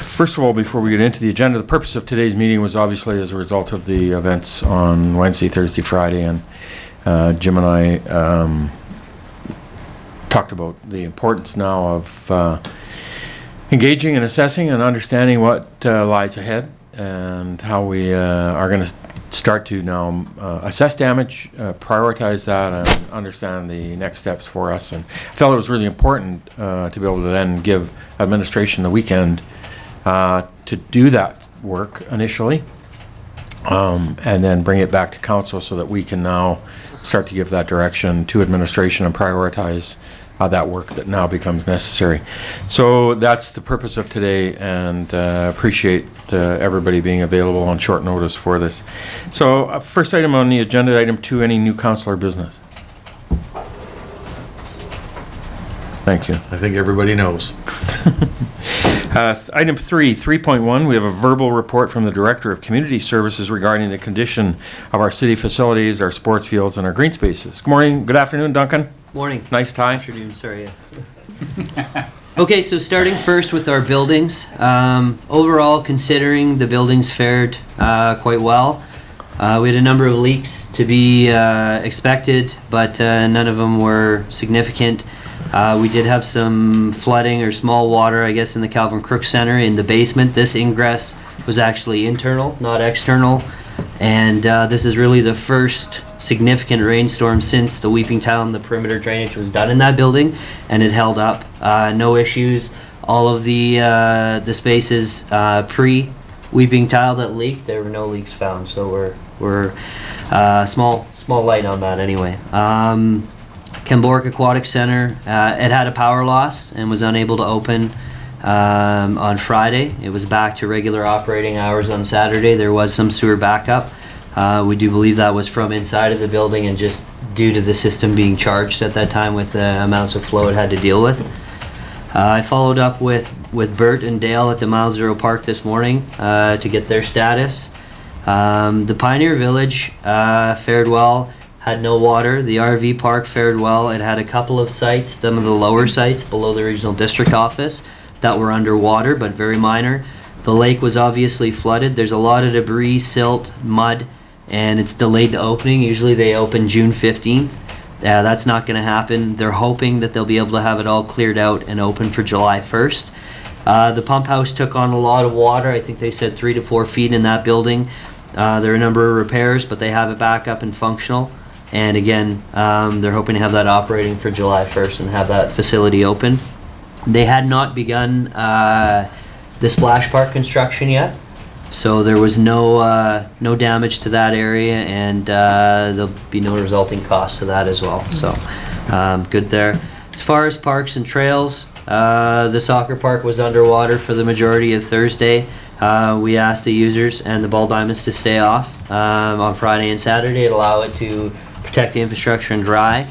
First of all, before we get into the agenda, the purpose of today's meeting was obviously as a result of the events on Wednesday, Thursday, Friday, and Jim and I talked about the importance now of engaging and assessing and understanding what lies ahead and how we are going to start to now assess damage, prioritize that, and understand the next steps for us. And I felt it was really important to be able to then give administration the weekend to do that work initially, and then bring it back to council so that we can now start to give that direction to administration and prioritize that work that now becomes necessary. So that's the purpose of today, and appreciate everybody being available on short notice for this. So first item on the agenda, item 2, any new councillor business? Thank you. I think everybody knows. Item 3.1, we have a verbal report from the Director of Community Services regarding the condition of our city facilities, our sports fields, and our green spaces. Good morning, good afternoon, Duncan. Morning. Nice tie. Afternoon, sorry. Okay, so starting first with our buildings. Overall, considering the buildings fared quite well. We had a number of leaks to be expected, but none of them were significant. We did have some flooding or small water, I guess, in the Calvin Crook Center in the basement. This ingress was actually internal, not external. And this is really the first significant rainstorm since the weeping tile and the perimeter drainage was done in that building, and it held up. No issues. All of the spaces pre-weeping tile that leaked, there were no leaks found. So we're small light on that anyway. Kemboric Aquatic Center, it had a power loss and was unable to open on Friday. It was back to regular operating hours on Saturday. There was some sewer backup. We do believe that was from inside of the building and just due to the system being charged at that time with the amounts of flow it had to deal with. I followed up with Bert and Dale at the Mile Zero Park this morning to get their status. The Pioneer Village fared well. Had no water. The RV park fared well. It had a couple of sites, some of the lower sites below the regional district office that were underwater, but very minor. The lake was obviously flooded. There's a lot of debris, silt, mud, and it's delayed to opening. Usually they open June 15th. That's not going to happen. They're hoping that they'll be able to have it all cleared out and open for July 1st. The pump house took on a lot of water. I think they said 3 to 4 feet in that building. There are a number of repairs, but they have it back up and functional. And again, they're hoping to have that operating for July 1st and have that facility open. They had not begun the splash park construction yet, so there was no damage to that area, and there'll be no resulting cost to that as well. So good there. As far as parks and trails, the soccer park was underwater for the majority of Thursday. We asked the users and the ball diamonds to stay off on Friday and Saturday to allow it to protect the infrastructure and dry.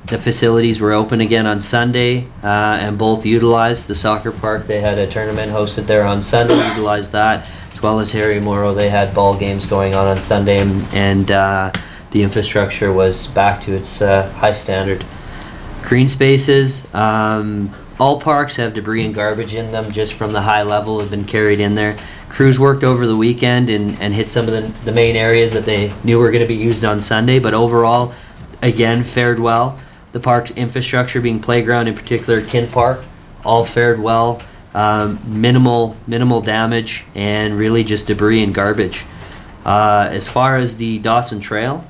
The facilities were open again on Sunday and both utilized the soccer park. They had a tournament hosted there on Sunday, utilized that, as well as Harry Morrow. They had ball games going on Sunday, and the infrastructure was back to its high standard. Green spaces, all parks have debris and garbage in them just from the high level have been carried in there. Crews worked over the weekend and hit some of the main areas that they knew were going to be used on Sunday, but overall, again, fared well. The park's infrastructure, being playground, in particular Kin Park, all fared well. Minimal damage and really just debris and garbage. As far as the Dawson Trail,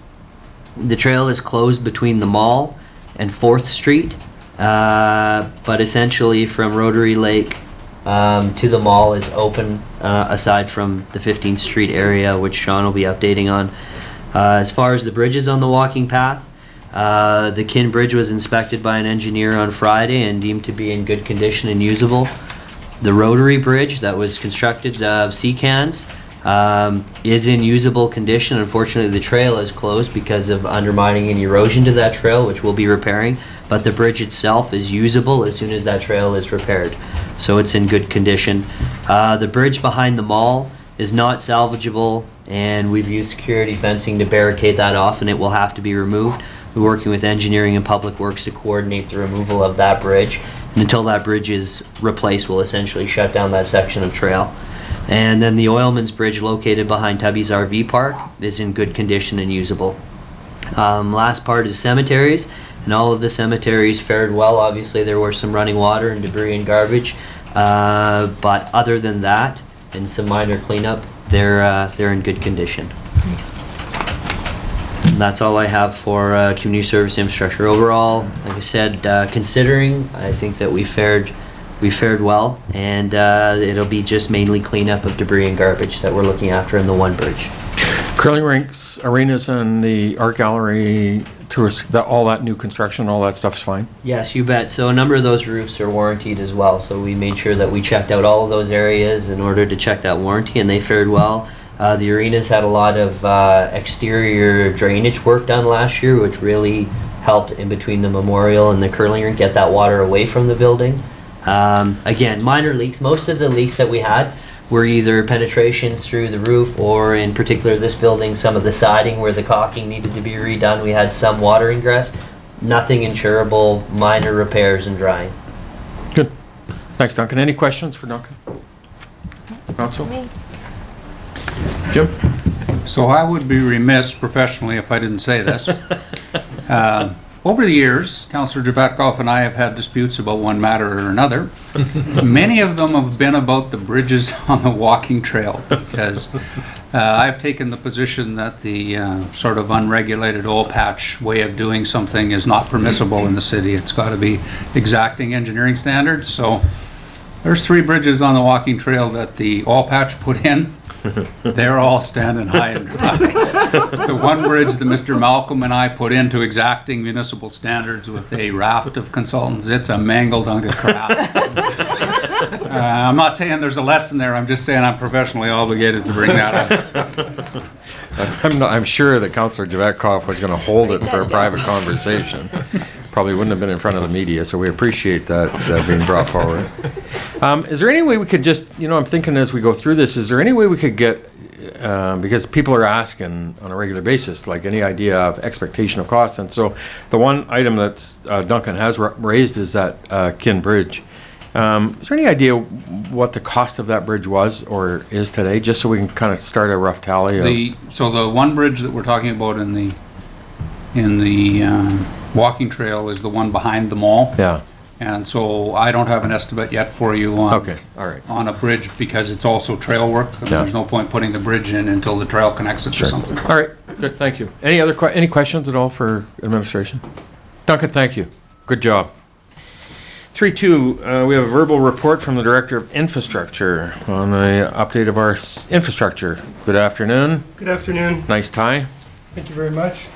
the trail is closed between the mall and 4th Street, but essentially from Rotary Lake to the mall is open, aside from the 15th Street area, which Sean will be updating on. As far as the bridges on the walking path, the Kin Bridge was inspected by an engineer on Friday and deemed to be in good condition and usable. The Rotary Bridge that was constructed of Seacans is in usable condition. Unfortunately, the trail is closed because of undermining and erosion to that trail, which we'll be repairing, but the bridge itself is usable as soon as that trail is repaired. So it's in good condition. The bridge behind the mall is not salvageable, and we've used security fencing to barricade that off, and it will have to be removed. We're working with engineering and public works to coordinate the removal of that bridge. And until that bridge is replaced, we'll essentially shut down that section of trail. And then the Oilman's Bridge, located behind Tubby's RV Park, is in good condition and usable. Last part is cemeteries, and all of the cemeteries fared well. Obviously, there were some running water and debris and garbage, but other than that, and some minor cleanup, they're in good condition. And that's all I have for community service infrastructure. Overall, like I said, considering, I think that we fared well, and it'll be just mainly cleanup of debris and garbage that we're looking after in the one bridge. Curling rinks, arenas, and the art gallery, tourist, all that new construction, all that stuff's fine? Yes, you bet. So a number of those roofs are warranted as well. So we made sure that we checked out all of those areas in order to check that warranty, and they fared well. The arenas had a lot of exterior drainage work done last year, which really helped in between the memorial and the curling rink get that water away from the building. Again, minor leaks. Most of the leaks that we had were either penetrations through the roof, or in particular this building, some of the siding where the caulking needed to be redone. We had some water ingress. Nothing insurable, minor repairs and drying. Good. Thanks, Duncan. Any questions for Duncan? Council? Jim? So I would be remiss professionally if I didn't say this. Over the years, Councillor Javetkov and I have had disputes about one matter or another. Many of them have been about the bridges on the walking trail, because I've taken the position that the sort of unregulated oil patch way of doing something is not permissible in the city. It's got to be exacting engineering standards. So there's 3 bridges on the walking trail that the oil patch put in. They're all standing high and dry. The one bridge that Mr. Malcolm and I put into exacting municipal standards with a raft of consultants, it's a mangled hunk of crap. I'm not saying there's a lesson there, I'm just saying I'm professionally obligated to bring that up. I'm sure that Councillor Javetkov was going to hold it for a private conversation. Probably wouldn't have been in front of the media, so we appreciate that being brought forward. Is there any way we could just, I'm thinking as we go through this, is there any way we could get, because people are asking on a regular basis, like any idea of expectation of cost, and so the one item that Duncan has raised is that Kin Bridge. Is there any idea what the cost of that bridge was or is today, just so we can kind of start a rough tally? So the one bridge that we're talking about in the walking trail is the one behind the mall. Yeah. And so I don't have an estimate yet for you on, Okay, all right. on a bridge, because it's also trail work. And Yeah. There's no point putting the bridge in until the trail connects it to something. All right, good, thank you. Any questions at all for administration? Duncan, thank you. Good job. 3.2, we have a verbal report from the Director of Infrastructure on the update of our infrastructure. Good afternoon. Good afternoon. Nice tie. Thank you very much.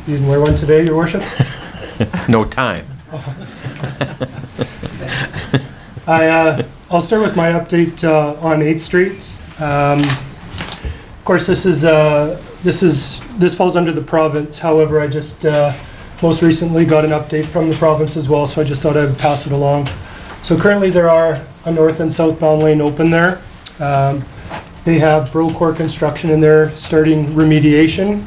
You didn't wear one today, Your Worship? No time. I'll start with my update on 8th Street. Of course, this falls under the province. However, I just most recently got an update from the province as well, so I just thought I would pass it along. So currently there are a north and southbound lane open there. They have Brocore Construction in there starting remediation.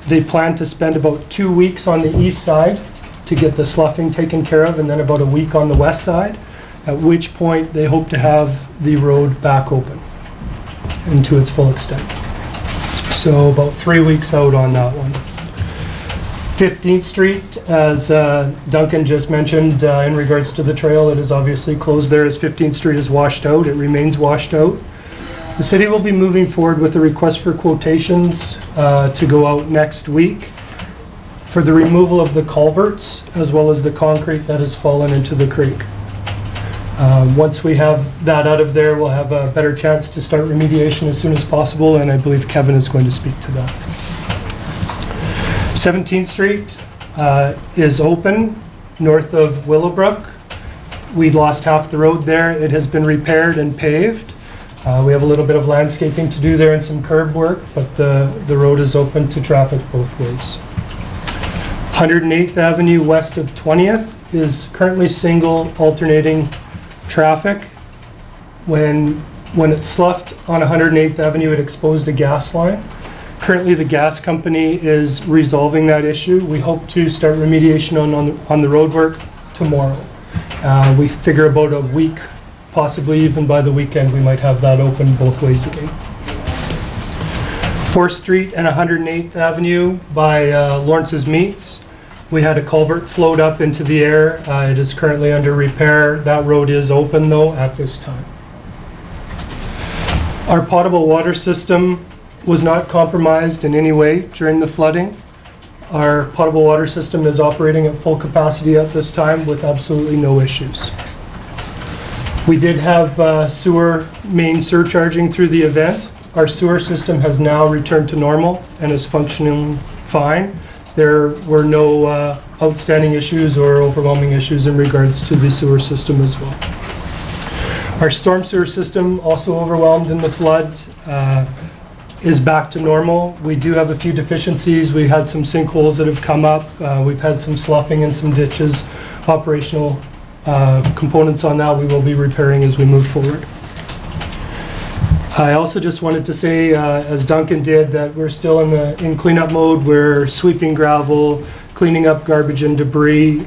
They plan to spend about 2 weeks on the east side to get the sloughing taken care of, and then about a week on the west side, at which point they hope to have the road back open and to its full extent. So about 3 weeks out on that one. 15th Street, as Duncan just mentioned, in regards to the trail, it is obviously closed there as 15th Street is washed out. It remains washed out. The city will be moving forward with the request for quotations to go out next week for the removal of the culverts as well as the concrete that has fallen into the creek. Once we have that out of there, we'll have a better chance to start remediation as soon as possible, and I believe Kevin is going to speak to that. 17th Street is open north of Willowbrook. We lost half the road there. It has been repaired and paved. We have a little bit of landscaping to do there and some curb work, but the road is open to traffic both ways. 108th Avenue west of 20th is currently single alternating traffic. When it sloughed on 108th Avenue, it exposed a gas line. Currently, the gas company is resolving that issue. We hope to start remediation on the roadwork tomorrow. We figure about a week, possibly even by the weekend, we might have that open both ways again. 4th Street and 108th Avenue by Lawrence's Meats. We had a culvert float up into the air. It is currently under repair. That road is open though at this time. Our potable water system was not compromised in any way during the flooding. Our potable water system is operating at full capacity at this time with absolutely no issues. We did have sewer main surcharging through the event. Our sewer system has now returned to normal and is functioning fine. There were no outstanding issues or overwhelming issues in regards to the sewer system as well. Our storm sewer system, also overwhelmed in the flood, is back to normal. We do have a few deficiencies. We had some sinkholes that have come up. We've had some sloughing in some ditches. Operational components on that we will be repairing as we move forward. I also just wanted to say, as Duncan did, that we're still in cleanup mode. We're sweeping gravel, cleaning up garbage and debris.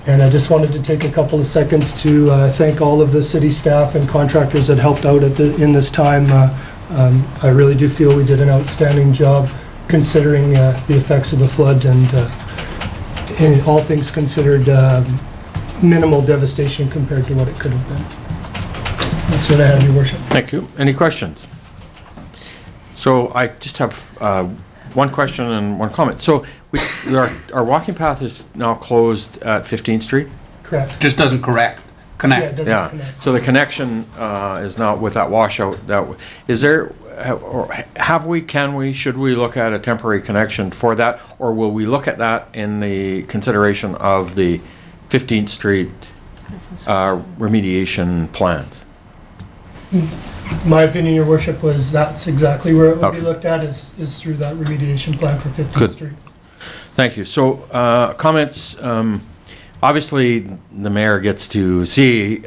And I just wanted to take a couple of seconds to thank all of the city staff and contractors that helped out in this time. I really do feel we did an outstanding job considering the effects of the flood and in all things considered, minimal devastation compared to what it could have been. That's what I have, Your Worship. Thank you. Any questions? So I just have one question and one comment. So our walking path is now closed at 15th Street? Correct. Just doesn't Yeah, it connect. doesn't Yeah. connect. So the connection is now with that washout. Is there, or should we look at a temporary connection for that? Or will we look at that in the consideration of the 15th Street remediation plans? My opinion, Your Worship, was that's exactly where it would be Okay. looked at is through that remediation plan for 15th Good. Street. Thank you. So, comments, obviously, the mayor gets to see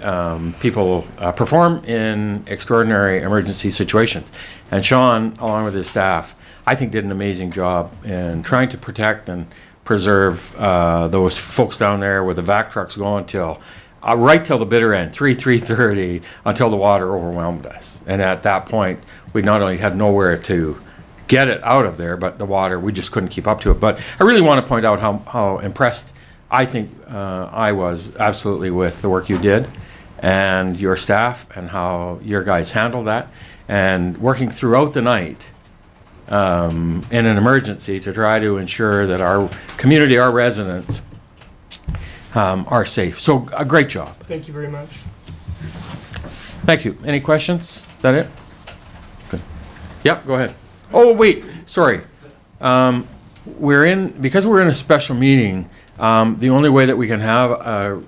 people perform in extraordinary emergency situations. And Sean, along with his staff, I think did an amazing job in trying to protect and preserve those folks down there with the vac trucks going till right till the bitter end, 3:30, until the water overwhelmed us. And at that point, we not only had nowhere to get it out of there, but the water, we just couldn't keep up to it. But I really want to point out how impressed I think I was absolutely with the work you did and your staff and how your guys handled that and working throughout the night in an emergency to try to ensure that our community, our residents, are safe. So a great job. Thank you very much. Thank you. Any questions? Is that it? Good. Yep, go ahead. Oh, wait, sorry. Because we're in a special meeting, the only way that we can have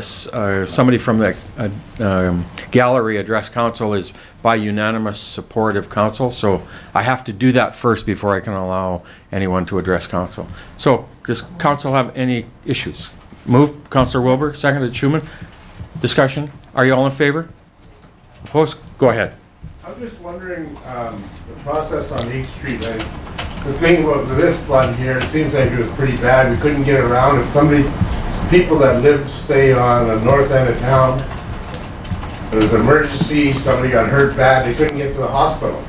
somebody from the gallery address council is by unanimous support of council. So I have to do that first before I can allow anyone to address council. So does council have any issues? Moved, Councillor Wilbur, seconded Schumann. Discussion. Are you all in favor? Opposed? Go ahead. I'm just wondering, the process on 8th Street, the thing about this flood here, it seems like it was pretty bad. We couldn't get around. If people that lived, say, on the north end of town, there was an emergency, somebody got hurt bad, they couldn't get to the hospital.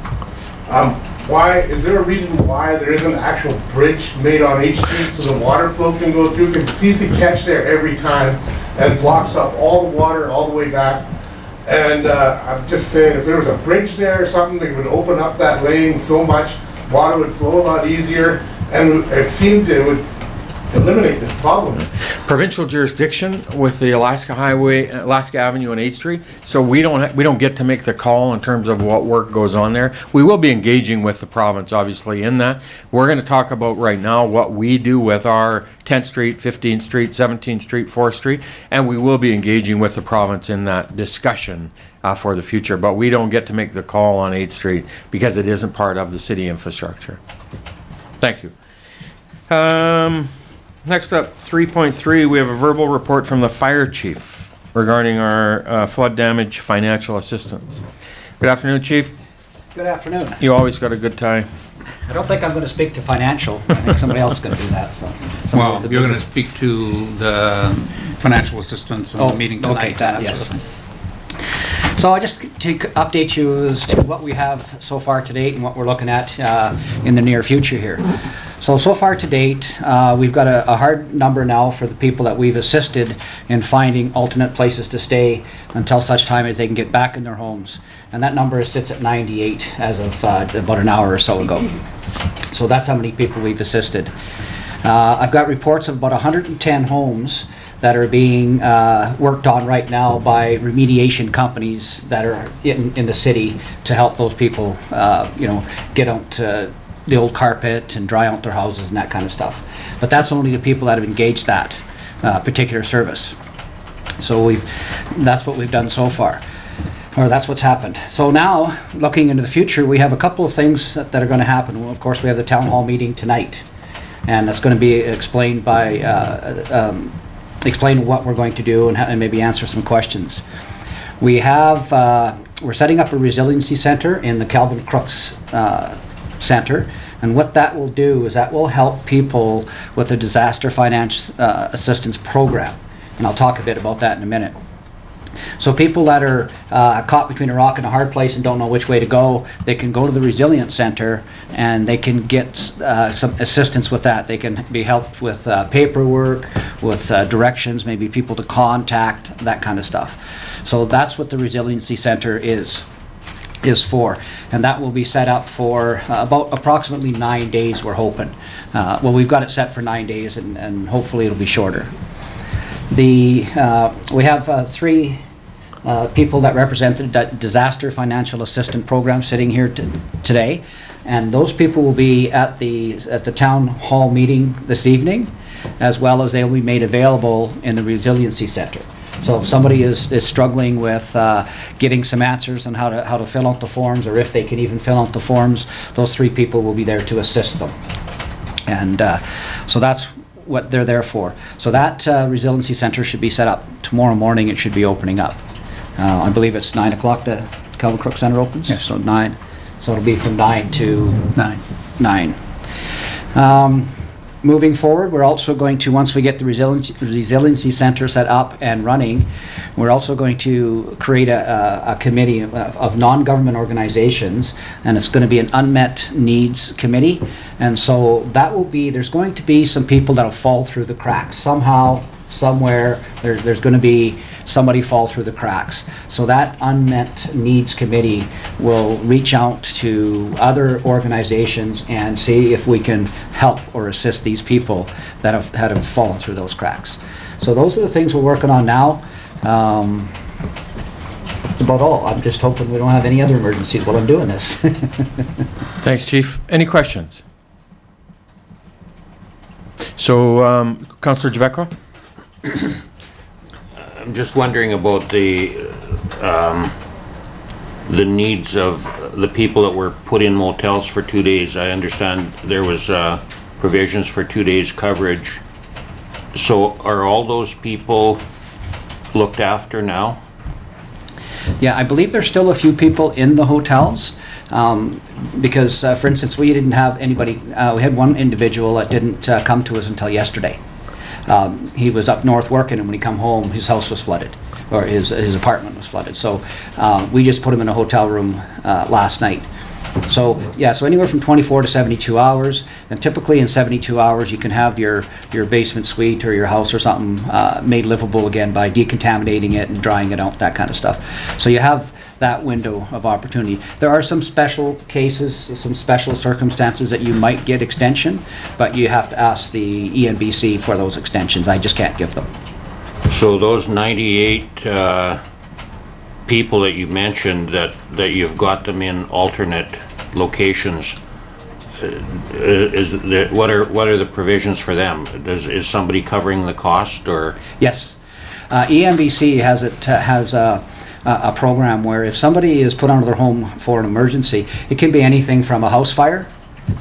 Is there a reason why there isn't an actual bridge made on 8th Street so the water flow can go through? Because it seems to catch there every time and blocks up all the water all the way back. And I'm just saying, if there was a bridge there or something, they would open up that lane so much, water would flow a lot easier, and it seemed it would eliminate this problem. Provincial jurisdiction with the Alaska Highway, Alaska Avenue and 8th Street, so we don't get to make the call in terms of what work goes on there. We will be engaging with the province, obviously, in that. We're going to talk about right now what we do with our 10th Street, 15th Street, 17th Street, 4th Street, and we will be engaging with the province in that discussion for the future, but we don't get to make the call on 8th Street because it isn't part of the city infrastructure. Thank you. Next up, 3.3, we have a verbal report from the fire chief regarding our flood damage financial assistance. Good afternoon, Chief. Good afternoon. You always got a good tie. I don't think I'm gonna speak to financial. I think somebody else is gonna do that, so. Well, you're going to speak to the financial assistance in the meeting tonight. Okay, that, and yes. sort of thing. So I just to update you as to what we have so far to date and what we're looking at in the near future here. So far to date, we've got a hard number now for the people that we've assisted in finding alternate places to stay until such time as they can get back in their homes. And that number sits at 98 as of about an hour or so ago. So that's how many people we've assisted. I've got reports of about 110 homes that are being worked on right now by remediation companies that are in the city to help those people, get out the old carpet and dry out their houses and that kind of stuff. But that's only the people that have engaged that particular service. So that's what we've done so far, or that's what's happened. So now, looking into the future, we have a couple of things that are going to happen. Well, of course, we have the town hall meeting tonight, and that's going to be explained by explain what we're going to do and maybe answer some questions. We're setting up a resiliency center in the Calvin Crooks Center, and what that will do is that will help people with the disaster finance assistance program, and I'll talk a bit about that in a minute. So people that are caught between a rock and a hard place and don't know which way to go, they can go to the Resilience Center and they can get some assistance with that. They can be helped with paperwork, with directions, maybe people to contact, that kind of stuff. So that's what the Resiliency Center is for, and that will be set up for about approximately 9 days, we're hoping. Well, we've got it set for 9 days, and hopefully it'll be shorter. We have 3 people that represent the Disaster Financial Assistance Program sitting here today, and those people will be at the town hall meeting this evening, as well as they'll be made available in the Resiliency Center. So if somebody is struggling with getting some answers on how to fill out the forms, or if they can even fill out the forms, those 3 people will be there to assist them. And so that's what they're there for. So that Resiliency Center should be set up tomorrow morning. It should be opening up. I believe it's 9 o'clock the Calvin Crooks Center opens? Yes. So 9. So it'll be from 9 to 9. Moving forward, we're also going to, once we get the Resiliency Center set up and running, we're also going to create a committee of non-government organizations, and it's going to be an unmet needs committee. And so that will be, there's going to be some people that'll fall through the cracks. Somehow, somewhere, there's going to be somebody fall through the cracks. So that unmet needs committee will reach out to other organizations and see if we can help or assist these people that have fallen through those cracks. So those are the things we're working on now. That's about all. I'm just hoping we don't have any other emergencies while I'm doing this. Thanks, Chief. Any questions? So, Councillor Javetko? I'm just wondering about the needs of the people that were put in motels for 2 days. I understand there was provisions for 2 days coverage. So are all those people looked after now? Yeah, I believe there's still a few people in the hotels, because, for instance, we didn't have anybody, we had one individual that didn't come to us until yesterday. He was up north working, and when he come home, his house was flooded, or his apartment was flooded. So we just put him in a hotel room last night. So yeah, so anywhere from 24 to 72 hours, and typically in 72 hours you can have your basement suite or your house or something made livable again by decontaminating it and drying it out, that kind of stuff. So you have that window of opportunity. There are some special cases, some special circumstances that you might get extension, but you have to ask the ENBC for those extensions. I just can't give them. So those 98 people that you mentioned that you've got them in alternate locations, what are the provisions for them? Is somebody covering the cost, or? Yes. ENBC has a program where if somebody is put out of their home for an emergency, it can be anything from a house fire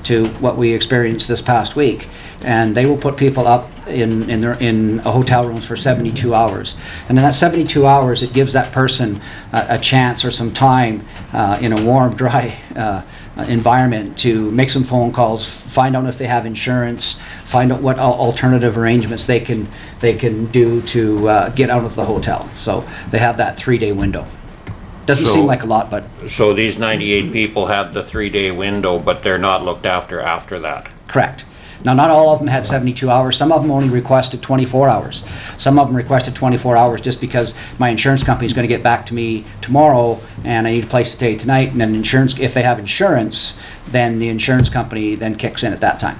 to what we experienced this past week, and they will put people up in hotel rooms for 72 hours. And in that 72 hours, it gives that person a chance or some time in a warm, dry environment to make some phone calls, find out if they have insurance, find out what alternative arrangements they can do to get out of the hotel. So they have that 3-day window. Doesn't So- seem like a lot, but So these 98 people had the 3-day window, but they're not looked after that. correct. Now, not all of them had 72 hours. Some of them only requested 24 hours. Some of them requested 24 hours just because my insurance company is going to get back to me tomorrow and I need a place to stay tonight. And then insurance, if they have insurance, then the insurance company then kicks in at that time.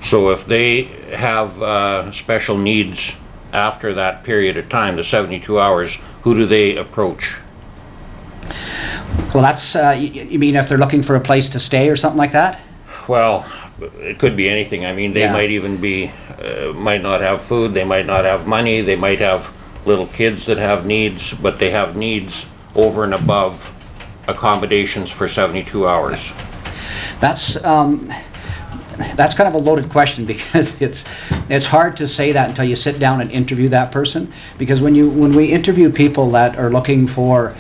So if they have special needs after that period of time, the 72 hours, who do they approach? Well, that's, you mean if they're looking for a place to stay or something like that? Well, it could be anything. I mean, they Yeah. might even be, might not have food, they might not have money, they might have little kids that have needs, but they have needs over and above accommodations for 72 hours. That's kind of a loaded question because it's hard to say that until you sit down and interview that person. Because when we interview people that are looking for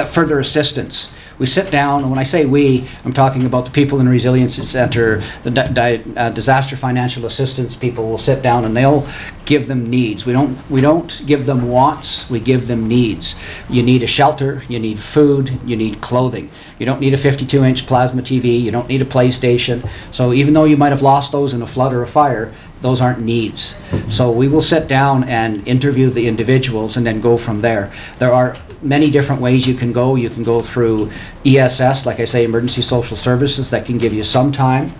further assistance, we sit down, and when I say we, I'm talking about the people in the Resiliency Center, the disaster financial assistance people will sit down and they'll give them needs. We don't give them wants, we give them needs. You need a shelter, you need food, you need clothing. You don't need a 52-inch plasma TV, you don't need a PlayStation. So even though you might have lost those in a flood or a fire, those aren't needs. So we will sit down and interview the individuals and then go from there. There are many different ways you can go. You can go through ESS, like I say, Emergency Social Services, that can give you some time.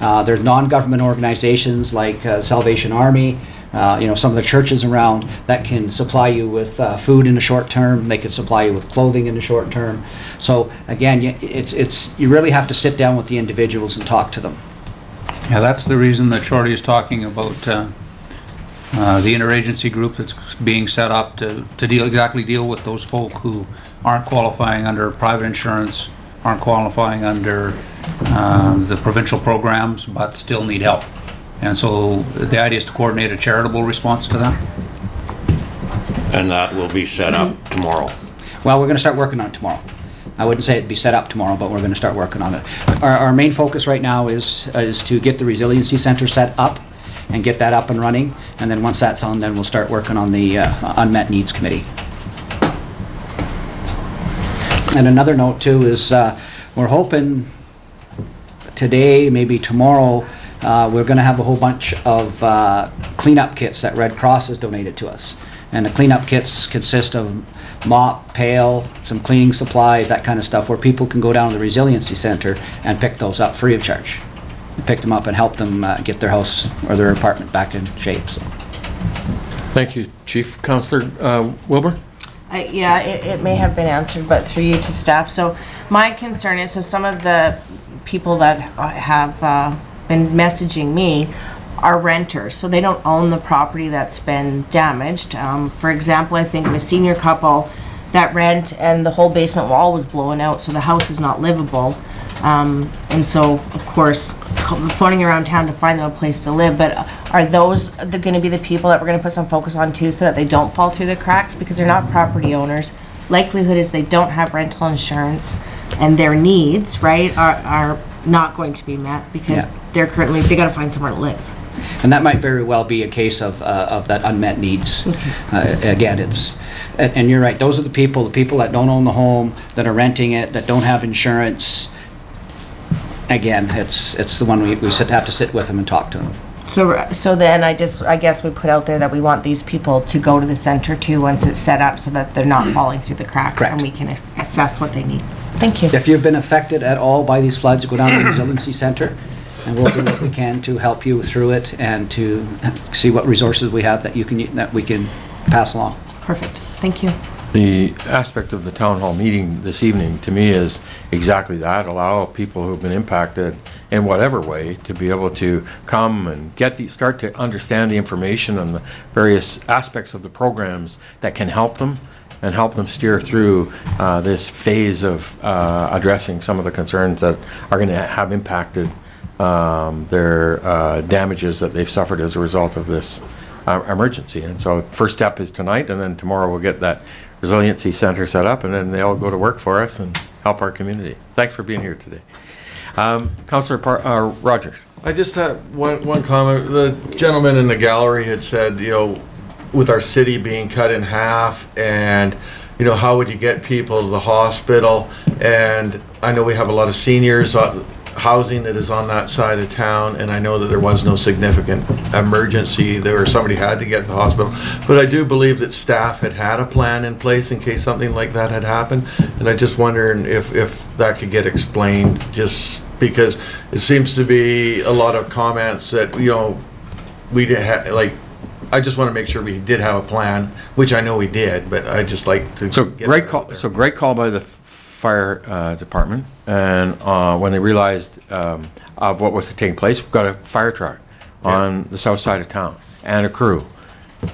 There's non-government organizations like Salvation Army, some of the churches around that can supply you with food in the short term. They can supply you with clothing in the short term. So again, you really have to sit down with the individuals and talk to them. Yeah, that's the reason that Shorty is talking about the interagency group that's being set up to deal with those folk who aren't qualifying under private insurance, aren't qualifying under the provincial programs, but still need help. And so the idea is to coordinate a charitable response to that. And that will be set up tomorrow. Well, we're going to start working on it tomorrow. I wouldn't say it'd be set up tomorrow, but we're going to start working on it. Our main focus right now is to get the Resiliency Center set up and get that up and running. And then once that's on, then we'll start working on the Unmet Needs Committee. And another note too is we're hoping today, maybe tomorrow, we're going to have a whole bunch of cleanup kits that Red Cross has donated to us. And the cleanup kits consist of mop, pail, some cleaning supplies, that kind of stuff, where people can go down to the Resiliency Center and pick those up free of charge. Pick them up and help them get their house or their apartment back in shape. So. Thank you, Chief. Councillor Wilbur? Yeah, it may have been answered, but through you to staff. So my concern is, so some of the people that have been messaging me are renters, so they don't own the property that's been damaged. For example, I think of a senior couple that rent and the whole basement wall was blown out, so the house is not livable. And so, of course, phoning around town to find them a place to live. But are those going to be the people that we're going to put some focus on too, so that they don't fall through the cracks? Because they're not property owners. Likelihood is they don't have rental insurance, and their needs, right, are not going to be met because they got to find somewhere to live. And that might very well be a case of that unmet needs. Again, and you're right, those are the people that don't own the home, that are renting it, that don't have insurance. Again, it's the one we have to sit with them and talk to them. So then I guess we put out there that we want these people to go to the center too once it's set up, so that they're not falling through the cracks. Correct. And we can assess what they need. Thank you. If you've been affected at all by these floods, go down to the Resiliency Center, and we'll do what we can to help you through it and to see what resources we have that we can pass along. Perfect. Thank you. The aspect of the town hall meeting this evening, to me, is exactly that. Allow people who've been impacted in whatever way to be able to come and start to understand the information and the various aspects of the programs that can help them and help them steer through this phase of addressing some of the concerns that are going to have impacted their damages that they've suffered as a result of this emergency. And so first step is tonight, and then tomorrow we'll get that Resiliency Center set up, and then they'll go to work for us and help help our community. Thanks for being here today. Councillor Rogers. I just have one comment. The gentleman in the gallery had said, you know, with our city being cut in half, and you know, how would you get people to the hospital? And I know we have a lot of seniors housing that is on that side of town, and I know that there was no significant emergency there, or somebody had to get to the hospital. But I do believe that staff had a plan in place in case something like that had happened, and I just wondering if that could get explained, just because it seems to be a lot of comments that, you know, we did have, like, I just want to make sure we did have a plan, which I know we did, but I just like to. So get great that call. out there. So great call by the fire department, and when they realized of what was taking place, we've got a fire truck on the south side of town and a crew.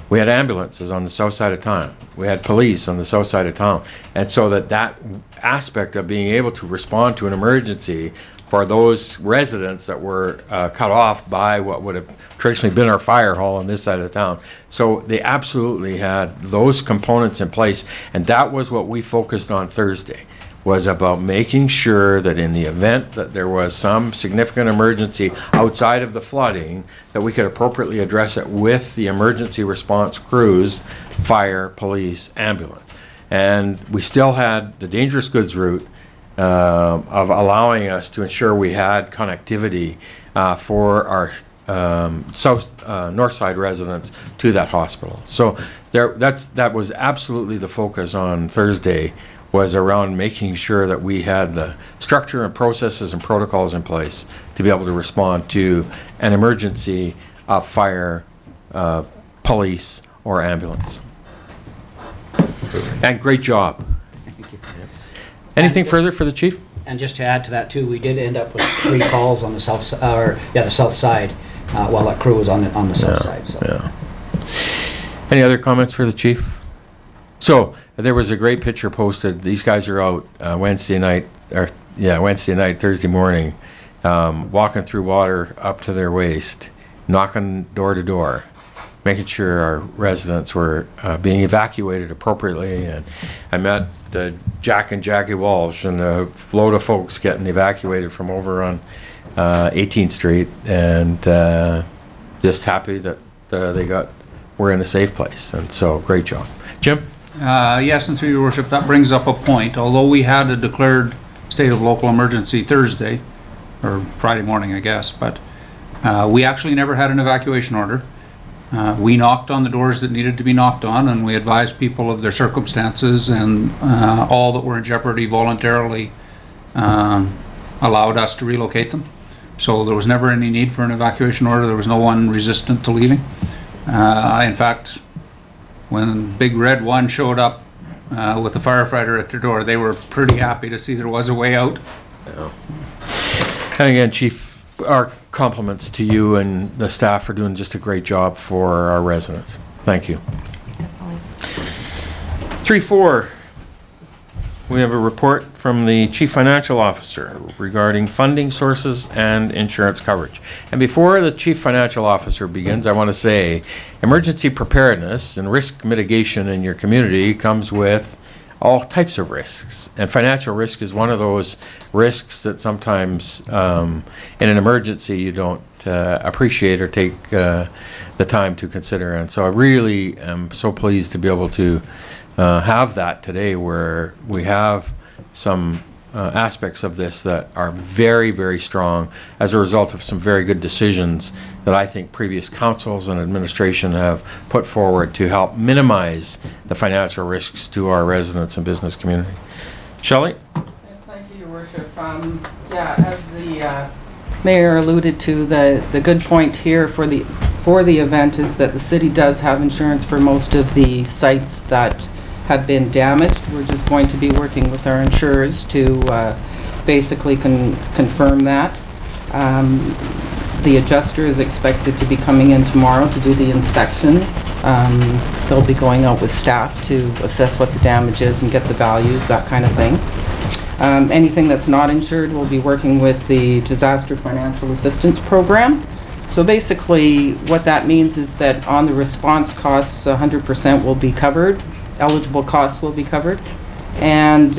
We had ambulances on the south side of town. We had police on the south side of town, and so that aspect of being able to respond to an emergency for those residents that were cut off by what would have traditionally been our fire hall on this side of the town. So they absolutely had those components in place, and that was what we focused on Thursday, was about making sure that in the event that there was some significant emergency outside of the flooding, that we could appropriately address it with the emergency response crews, fire, police, ambulance. And we still had the dangerous goods route of allowing us to ensure we had connectivity for our north side residents to that hospital. So that was absolutely the focus on Thursday, was around making sure that we had the structure and processes and protocols in place to be able to respond to an emergency of fire, police, or ambulance. And great job. Thank you. Anything further for the chief? And just to add to that too, we did end up with 3 calls on the south, the south side, while that crew was on the south side. So. Yeah. Any other comments for the chief? So there was a great picture posted. These guys are out Wednesday night, Thursday morning, walking through water up to their waist, knocking door to door, making sure our residents were being evacuated appropriately. And I met Jack and Jackie Walsh and a load of folks getting evacuated from over on 18th Street, and just happy that we're in a safe place. And so, great job. Jim? Yes, and through your worship, that brings up a point. Although we had a declared state of local emergency Thursday, or Friday morning, I guess, but we actually never had an evacuation order. We knocked on the doors that needed to be knocked on, and we advised people of their circumstances, and all that were in jeopardy voluntarily allowed us to relocate them. So there was never any need for an evacuation order. There was no one resistant to leaving. In fact, when Big Red One showed up with the firefighter at their door, they were pretty happy to see there was a way out. Yeah. And again, Chief, our compliments to you and the staff for doing just a great job for our residents. Thank you. 3-4. We have a report from the Chief Financial Officer regarding funding sources and insurance coverage. And before the Chief Financial Officer begins, I want to say emergency preparedness and risk mitigation in your community comes with all types of risks. And financial risk is one of those risks that sometimes in an emergency you don't appreciate or take the time to consider. And so I really am so pleased to be able to have that today, where we have some aspects of this that are very, very strong as a result of some very good decisions that I think previous councils and administration have put forward to help minimize the financial risks to our residents and business community. Shelley? Yes, thank you, Your Worship. As the Mayor alluded to, the good point here for the event is that the city does have insurance for most of the sites that have been damaged. We're just going to be working with our insurers to basically confirm that. The adjuster is expected to be coming in tomorrow to do the inspection. They'll be going out with staff to assess what the damage is and get the values, that kind of thing. Anything that's not insured, we'll be working with the Disaster Financial Assistance Program. So basically what that means is that on the response costs, 100% will be covered. Eligible costs will be covered. And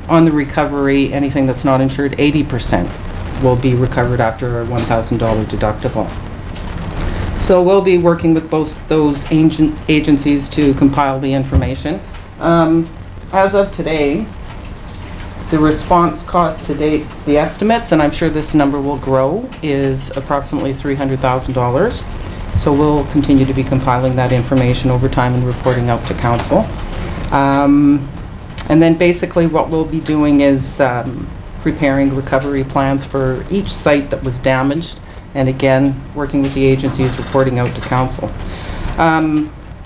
on the recovery, anything that's not insured, 80% will be recovered after a $1,000 deductible. So we'll be working with both those agencies to compile the information. As of today, the response cost to date, the estimates, and I'm sure this number will grow, is approximately $300,000. So we'll continue to be compiling that information over time and reporting out to council. And then basically what we'll be doing is preparing recovery plans for each site that was damaged, and again, working with the agencies, reporting out to council.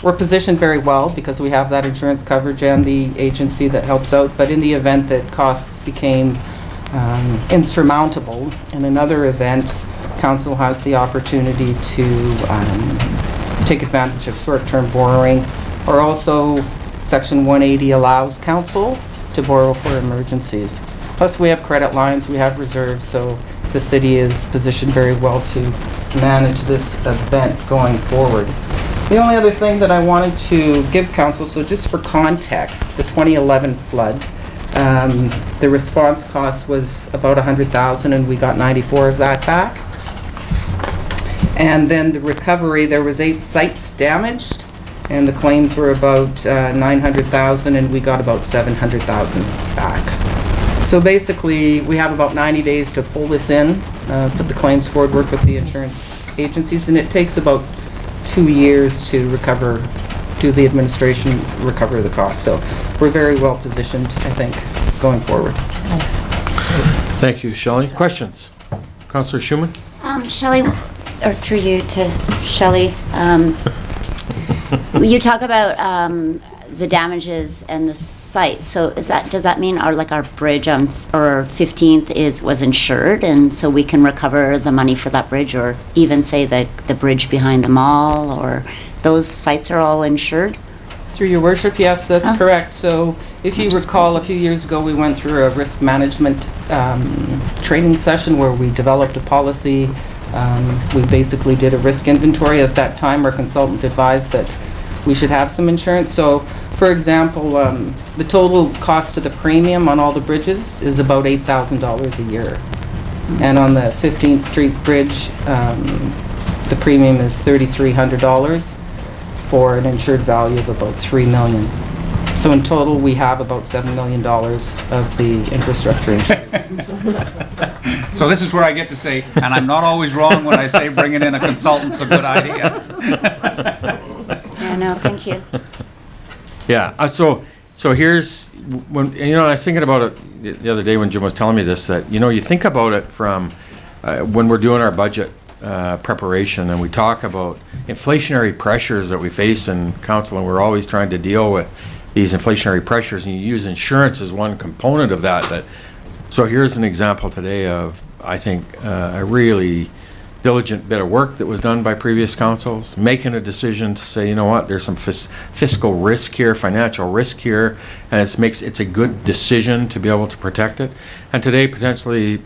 We're positioned very well because we have that insurance coverage and the agency that helps out, but in the event that costs became insurmountable in another event, council has the opportunity to take advantage of short-term borrowing, or also Section 180 allows council to borrow for emergencies. Plus we have credit lines, we have reserves, so the city is positioned very well to manage this event going forward. The only other thing that I wanted to give council, so just for context, the 2011 flood, the response cost was about $100,000 and we got 94 of that back. And then the recovery, there was 8 sites damaged and the claims were about 900,000 and we got about 700,000 back. So basically, we have about 90 days to pull this in, put the claims forward, work with the insurance agencies, and it takes about 2 years to recover, do the administration, recover the cost. So we're very well positioned, I think, going forward. Thank you, Shelley. Questions? Councillor Schumann? Shelley, or through you to Shelley, you talk about the damages and the site. So does that mean our bridge on or 15th was insured, and so we can recover the money for that bridge, or even say the bridge behind the mall, or those sites are all insured? Through your worship, yes, that's correct. So if you recall, a few years ago we went through a risk management training session where we developed a policy. We basically did a risk inventory. At that time, our consultant advised that we should have some insurance. So, for example, the total cost of the premium on all the bridges is about $8,000 a year. And on the 15th Street Bridge, the premium is $3,300 for an insured value of about $3 million. So in total, we have about $7 million of the infrastructure insurance. So this is where I get to say, and I'm not always wrong when I say bringing in a consultant's a good idea. Yeah, no, thank you. Yeah, so here's, when, I was thinking about it the other day when Jim was telling me this, that, you think about it from when we're doing our budget preparation and we talk about inflationary pressures that we face in council, and we're always trying to deal with these inflationary pressures, and you use insurance as one component of that. So here's an example today of, I think, a really diligent bit of work that was done by previous councils, making a decision to say, you know what, there's some fiscal risk here, financial risk here, and it's a good decision to be able to protect it. And today, potentially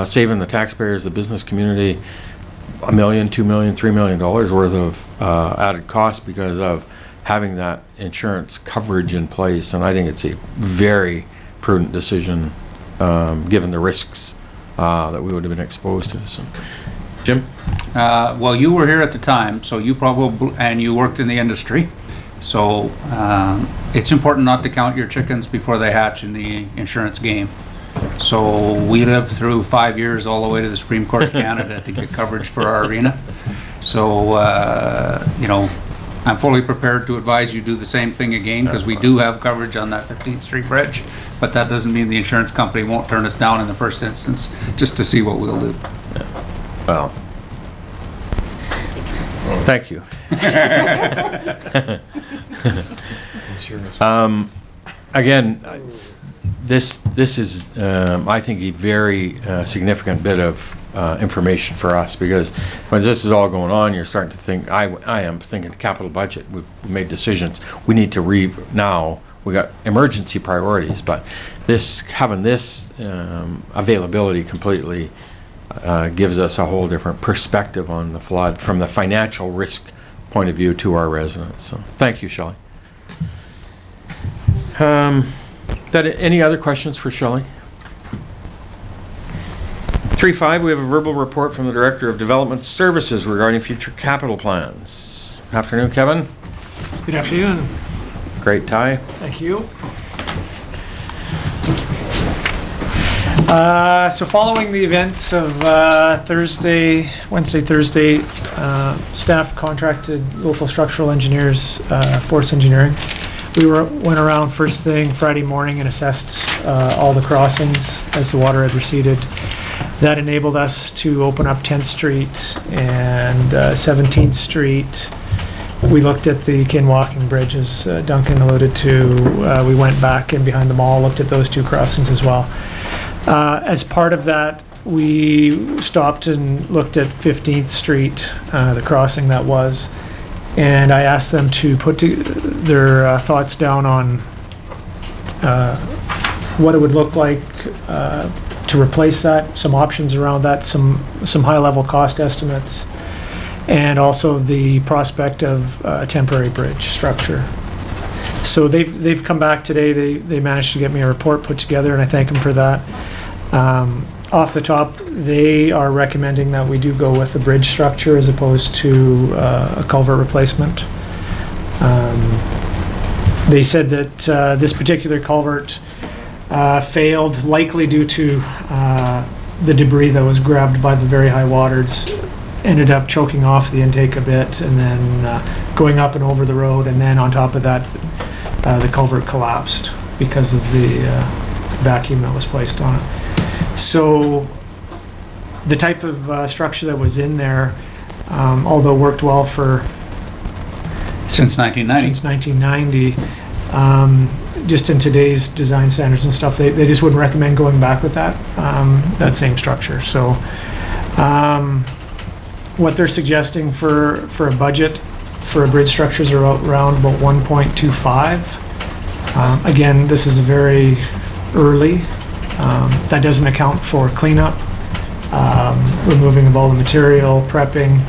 saving the taxpayers, the business community, $1 million, $2 million, $3 million worth of added cost because of having that insurance coverage in place. And I think it's a very prudent decision given the risks that we would have been exposed to. So, Jim? Well, you were here at the time, so you probably, and you worked in the industry. So it's important not to count your chickens before they hatch in the insurance game. So we lived through 5 years all the way to the Supreme Court of Canada to get coverage for our arena. So, I'm fully prepared to advise you do the same thing again, because we do have coverage on that 15th Street Bridge, but that doesn't mean the insurance company won't turn us down in the first instance, just to see what we'll do. Well, thank you. Again, this is, I think, a very significant bit of information for us, because when this is all going on, you're starting to think, I am thinking capital budget. We've made decisions. We need to now we got emergency priorities, but having this availability completely gives us a whole different perspective on the flood from the financial risk point of view to our residents. So thank you, Shelley. Any other questions for Shelley? 3.5, we have a verbal report from the Director of Development Services regarding future capital plans. Afternoon, Kevin. Good afternoon. Great, Ty. Thank you. So following the events of Wednesday, Thursday, staff contracted local structural engineers, Force Engineering. We went around first thing Friday morning and assessed all the crossings as the water had receded. That enabled us to open up 10th Street and 17th Street. We looked at the Kinwalking Bridge, as Duncan alluded to. We went back in behind the mall, looked at those two crossings as well. As part of that, we stopped and looked at 15th Street, the crossing that was, and I asked them to put their thoughts down on what it would look like to replace that, some options around that, some high-level cost estimates, and also the prospect of a temporary bridge structure. So they've come back today. They managed to get me a report put together, and I thank them for that. Off the top, they are recommending that we do go with a bridge structure as opposed to a culvert replacement. They said that this particular culvert failed likely due to the debris that was grabbed by the very high waters, ended up choking off the intake a bit and then going up and over the road, and then on top of that the culvert collapsed because of the vacuum that was placed on it. So the type of structure that was in there, although worked well for Since 1990. since 1990, just in today's design standards and stuff, they just wouldn't recommend going back with that same structure. So what they're suggesting for a budget for a bridge structures are around about 1.25. Again, this is very early. That doesn't account for cleanup, removing of all the material, prepping,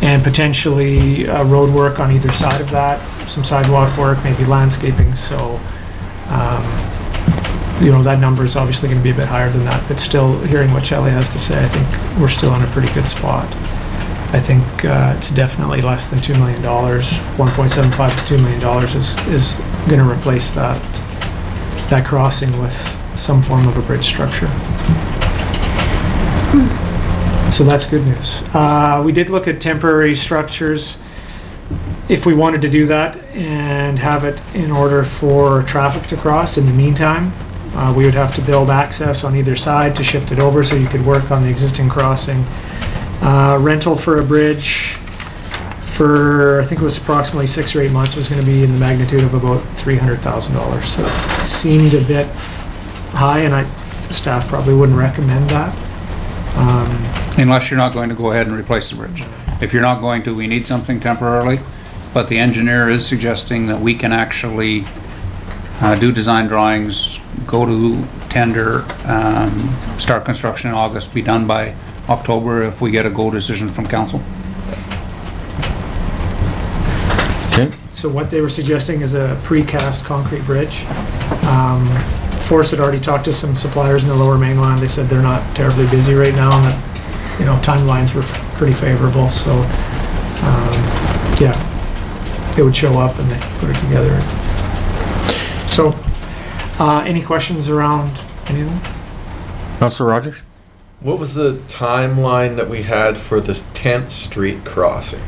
and potentially road work on either side of that, some sidewalk work, maybe landscaping. So, that number is obviously going to be a bit higher than that, but still, hearing what Shelley has to say, I think we're still in a pretty good spot. I think it's definitely less than $2 million. 1.75 to $2 million is going to replace that crossing with some form of a bridge structure. So that's good news. We did look at temporary structures. If we wanted to do that and have it in order for traffic to cross in the meantime, we would have to build access on either side to shift it over so you could work on the existing crossing. Rental for a bridge for, I think it was approximately 6 or 8 months, was going to be in the magnitude of about $300,000. So it seemed a bit high, and staff probably wouldn't recommend that. Unless you're not going to go ahead and replace the bridge. If you're not going to, we need something temporarily, but the engineer is suggesting that we can actually do design drawings, go to tender, start construction in August, be done by October if we get a go decision from council. Okay. So what they were suggesting is a precast concrete bridge. Force had already talked to some suppliers in the Lower Mainland. They said they're not terribly busy right now, and that timelines were pretty favorable. So it would show up and they put it together. So any questions around anything? Councilor Rogers? What was the timeline that we had for this 10th Street crossing?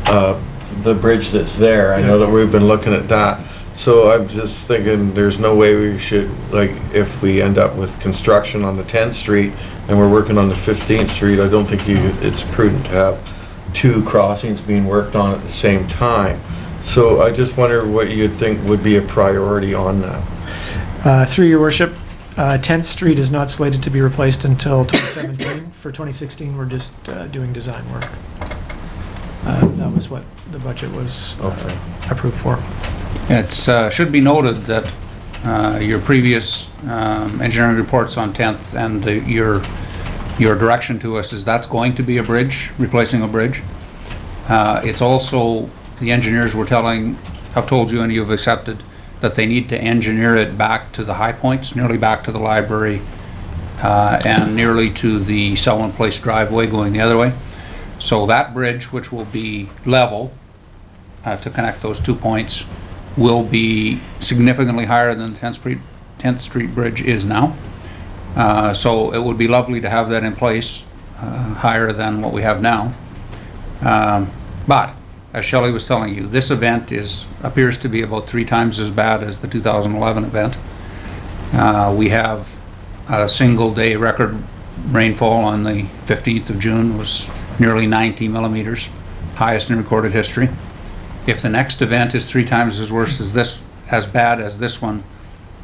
The bridge that's there, I know that we've been looking at that. So I'm just thinking there's no way we should, if we end up with construction on the 10th Street and we're working on the 15th Street, I don't think it's prudent to have two crossings being worked on at the same time. So I just wonder what you'd think would be a priority on that. Through your worship, 10th Street is not slated to be replaced until 2017. For 2016, we're just doing design work. That was what the budget was approved for. It's should be noted that your previous engineering reports on 10th and your direction to us is that's going to be a bridge, replacing a bridge. It's also, the engineers have told you and you've accepted, that they need to engineer it back to the high points, nearly back to the library, and nearly to the Selwyn Place driveway going the other way. So that bridge, which will be level to connect those 2 points, will be significantly higher than the 10th Street Bridge is now. So it would be lovely to have that in place, higher than what we have now. But, as Shelley was telling you, this event appears to be about 3 times as bad as the 2011 event. We have a single day record rainfall on the 15th of June was nearly 90 millimeters, highest in recorded history. If the next event is 3 times as worse as this, as bad as this one,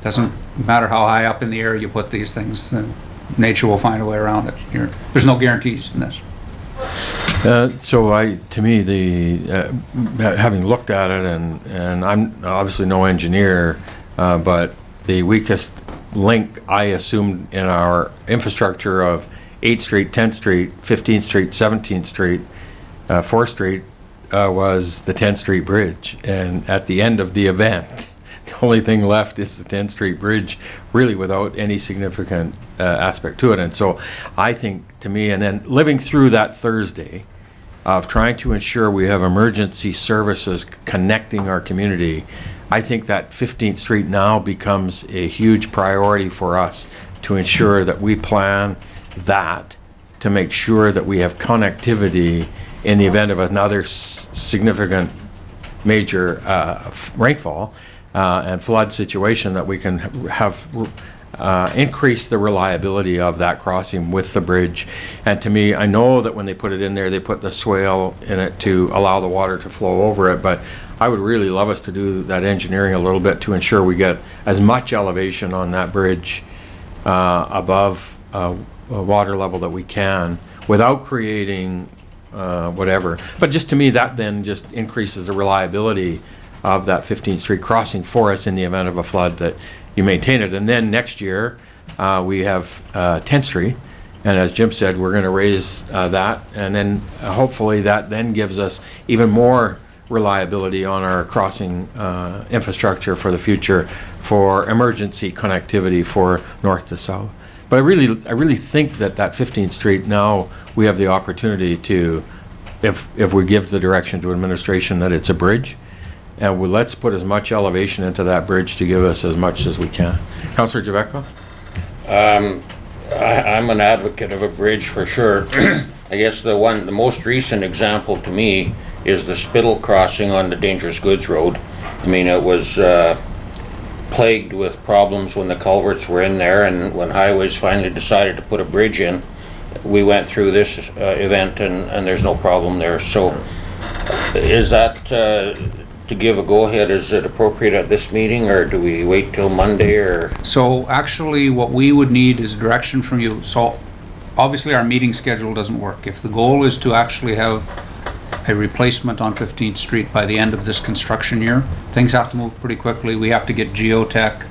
doesn't matter how high up in the air you put these things, then nature will find a way around it. There's no guarantees in this. To me, having looked at it, and I'm obviously no engineer, but the weakest link I assumed in our infrastructure of 8th Street, 10th Street, 15th Street, 17th Street, 4th Street was the 10th Street Bridge. And at the end of the event, the only thing left is the 10th Street Bridge, really without any significant aspect to it. And so I think, to me, and then living through that Thursday of trying to ensure we have emergency services connecting our community, I think that 15th Street now becomes a huge priority for us to ensure that we plan that to make sure that we have connectivity in the event of another significant major rainfall and flood situation, that we can have increase the reliability of that crossing with the bridge. And to me, I know that when they put it in there, they put the swale in it to allow the water to flow over it, but I would really love us to do that engineering a little bit to ensure we get as much elevation on that bridge above water level that we can without creating whatever. But just to me, that then just increases the reliability of that 15th Street crossing for us in the event of a flood, that you maintain it. And then next year, we have 10th Street, and as Jim said, we're going to raise that, and then hopefully that then gives us even more reliability on our crossing infrastructure for the future, for emergency connectivity for north to south. But I really think that 15th Street, now we have the opportunity to, if we give the direction to administration that it's a bridge, and let's put as much elevation into that bridge to give us as much as we can. Councillor Javetko? I'm an advocate of a bridge for sure. I guess the most recent example to me is the Spittle crossing on the Dangerous Goods Road. I mean, it was plagued with problems when the culverts were in there, and when Highways finally decided to put a bridge in, we went through this event and there's no problem there. So is that to give a go-ahead, is it appropriate at this meeting, or do we wait till Monday, or? So actually, what we would need is direction from you. So obviously, our meeting schedule doesn't work. If the goal is to actually have a replacement on 15th Street by the end of this construction year, things have to move pretty quickly. We have to get geotech.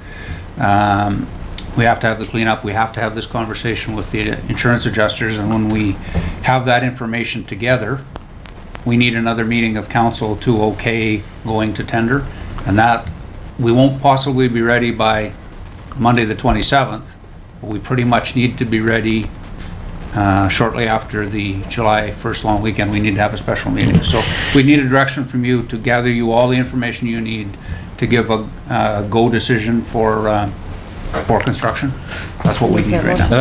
We have to have the cleanup. We have to have this conversation with the insurance adjusters. And when we have that information together, we need another meeting of council to okay going to tender. And that, we won't possibly be ready by Monday the 27th, but we pretty much need to be ready shortly after the July 1st long weekend. We need to have a special meeting. So we need a direction from you to gather you all the information you need to give a go decision for construction. That's what we need right now. And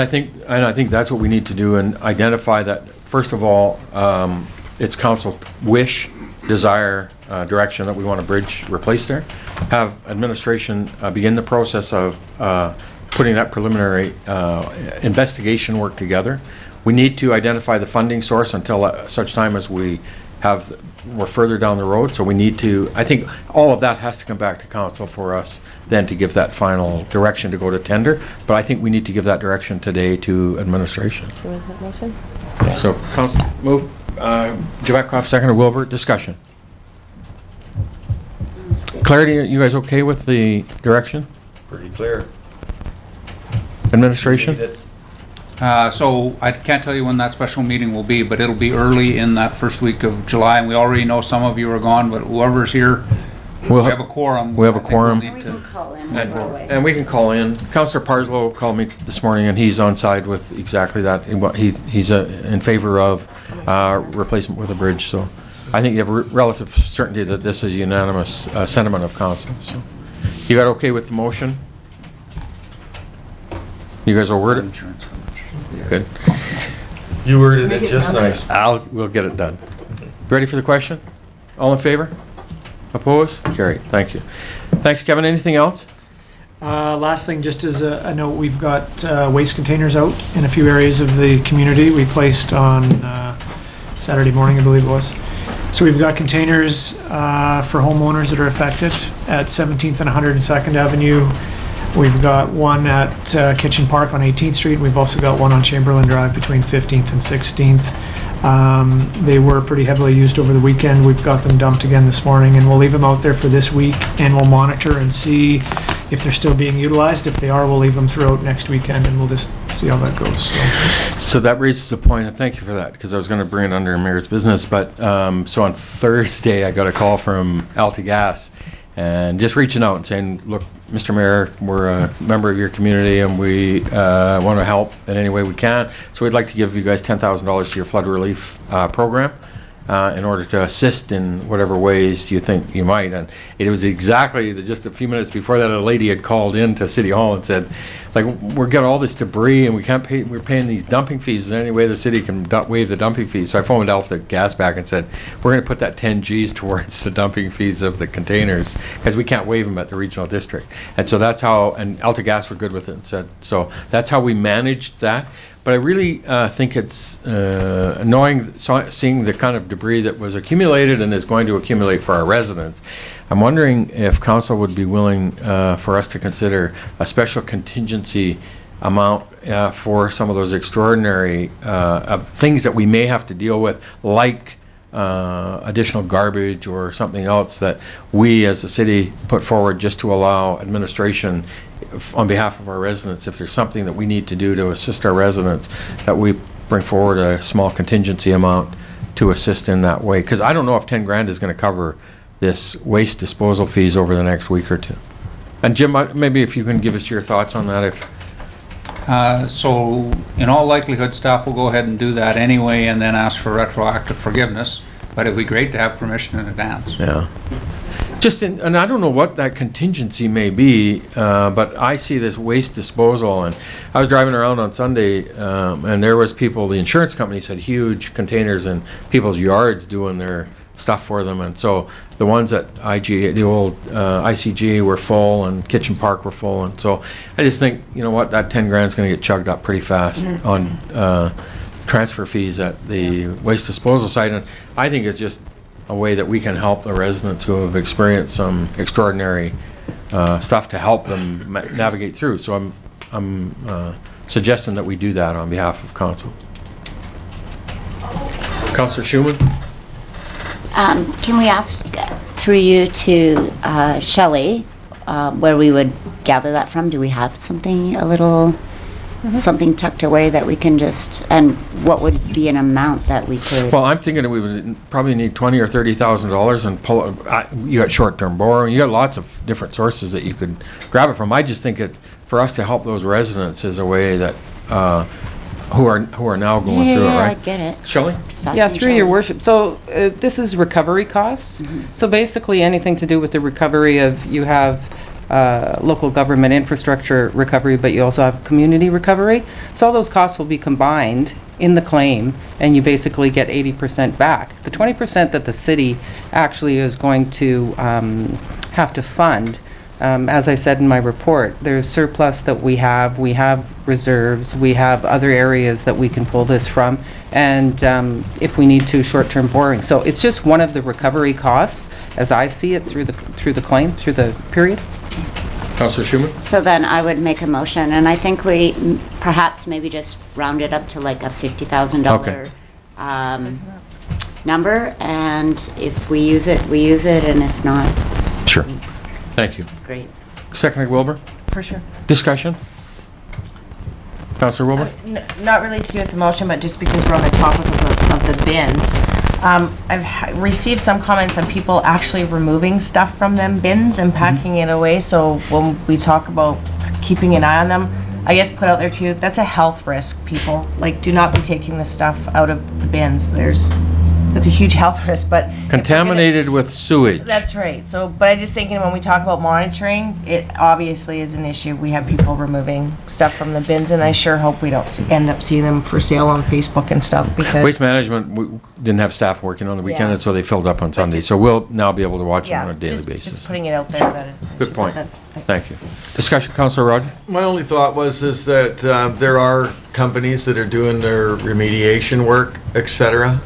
I think that's what we need to do, and identify that, first of all, it's council wish, desire, direction that we want a bridge replaced there. Have administration begin the process of putting that preliminary investigation work together. We need to identify the funding source until such time as we're further down the road. So we need to, I think all of that has to come back to council for us then to give that final direction to go to tender. But I think we need to give that direction today to administration. So is that motion? So council, move, Javetkoff, second, Wilbur, discussion. Clarity, are you guys okay with the direction? Pretty clear. Administration? So I can't tell you when that special meeting will be, but it'll be early in that first week of July. And we already know some of you are gone, but whoever's here We'll We have a quorum. We have a I think we'll quorum. need We to- can call in And, right away. and we can call in. Councillor Parslow called me this morning, and he's on side with exactly that. He's in favor of replacement with a bridge. So I think you have relative certainty that this is unanimous sentiment of council. So you got okay with the motion? You guys will word it? Insurance coverage. Good. You worded it just nice. We'll get it done. Ready for the question? All in favor? Opposed? Carried. Thank you. Thanks, Kevin. Anything else? Last thing, just as a note, we've got waste containers out in a few areas of the community. We placed on Saturday morning, I believe it was. So we've got containers for homeowners that are affected at 17th and 102nd Avenue. We've got one at Kitchen Park on 18th Street. We've also got one on Chamberlain Drive between 15th and 16th. They were pretty heavily used over the weekend. We've got them dumped again this morning, and we'll leave them out there for this week, and we'll monitor and see if they're still being utilized. If they are, we'll leave them throughout next weekend, and we'll just see how that goes. So that raises a point, and thank you for that, because I was going to bring it under Mayor's business. But so on Thursday, I got a call from AltaGas, and just reaching out and saying, look, Mr. Mayor, we're a member of your community, and we want to help in any way we can. So we'd like to give you guys $10,000 to your flood relief program in order to assist in whatever ways you think you might. And it was exactly just a few minutes before that, a lady had called in to City Hall and said, like, we're getting all this debris and we can't pay, we're paying these dumping fees. Is there any way the city can waive the dumping fees? So I phoned AltaGas back and said, we're going to put that 10 Gs towards the dumping fees of the containers because we can't waive them at the regional district. And so that's how, and AltaGas were good with it and said, so that's how we managed that. But I really think it's seeing the kind of debris that was accumulated and is going to accumulate for our residents. I'm wondering if council would be willing for us to consider a special contingency amount for some of those extraordinary things that we may have to deal with, like additional garbage or something else that we as a city put forward just to allow administration on behalf of our residents. If there's something that we need to do to assist our residents, that we bring forward a small contingency amount to assist in that way. Because I don't know if 10 grand is going to cover this waste disposal fees over the next week or two. And Jim, maybe if you can give us your thoughts on that. So in all likelihood, staff will go ahead and do that anyway and then ask for retroactive forgiveness. But it'd be great to have permission in advance. Yeah. And I don't know what that contingency may be, but I see this waste disposal, and I was driving around on Sunday, and there was people, the insurance companies had huge containers in people's yards doing their stuff for them, and so the ones at the old ICG were full, and Kitchen Park were full, and so I just think, you know what, that 10 grand's going to get chugged up pretty fast on transfer fees at the waste disposal site, and I think it's just a way that we can help the residents who have experienced some extraordinary stuff to help them navigate through. So I'm suggesting that we do that on behalf of council. Councillor Schumann? Can we ask through you to Shelley where we would gather that from? Do we have something something tucked away that we can just, and what would be an amount that we could? Well, I'm thinking that we would probably need $20,000 or $30,000 and pull. You got short-term borrowing. You got lots of different sources that you could grab it from. I just think it for us to help those residents is a way that who are now going through it, right? I get it. Shelley? Yeah, through your worship. So this is recovery costs. So basically anything to do with the recovery of, you have local government infrastructure recovery, but you also have community recovery. So all those costs will be combined in the claim, and you basically get 80% back. The 20% that the city actually is going to have to fund, as I said in my report, there's surplus that we have reserves, we have other areas that we can pull this from, and if we need to, short-term borrowing. So it's just one of the recovery costs, as I see it, through the claim, through the period. Councillor Schumann? So then I would make a motion, and I think we perhaps maybe just round it up to like a $50,000 number, and if we use it, we use it, and if not, Sure. Thank you. great. Secretary Wilbur? For sure. Discussion? Councillor Wilbur? Not really to do with the motion, but just because we're on the topic of the bins. Received some comments on people actually removing stuff from them bins and packing it away. So when we talk about keeping an eye on them, I guess put out there too, that's a health risk, people. Like, do not be taking the stuff out of the bins. That's a huge health risk, but. if we're gonna- Contaminated with sewage. That's right. So, but I just thinking when we talk about monitoring, it obviously is an issue. We have people removing stuff from the bins, and I sure hope we don't end up seeing them for sale on Facebook and stuff because. Waste Management didn't have staff working on the weekend, Yeah. and so they filled up on Sunday. So we'll now be able to watch them Yeah, on a daily just basis. putting it out there that it's. Good point. That's- thanks. Thank you. Discussion, Councillor Roger? My only thought was is that there are companies that are doing their remediation work, etc.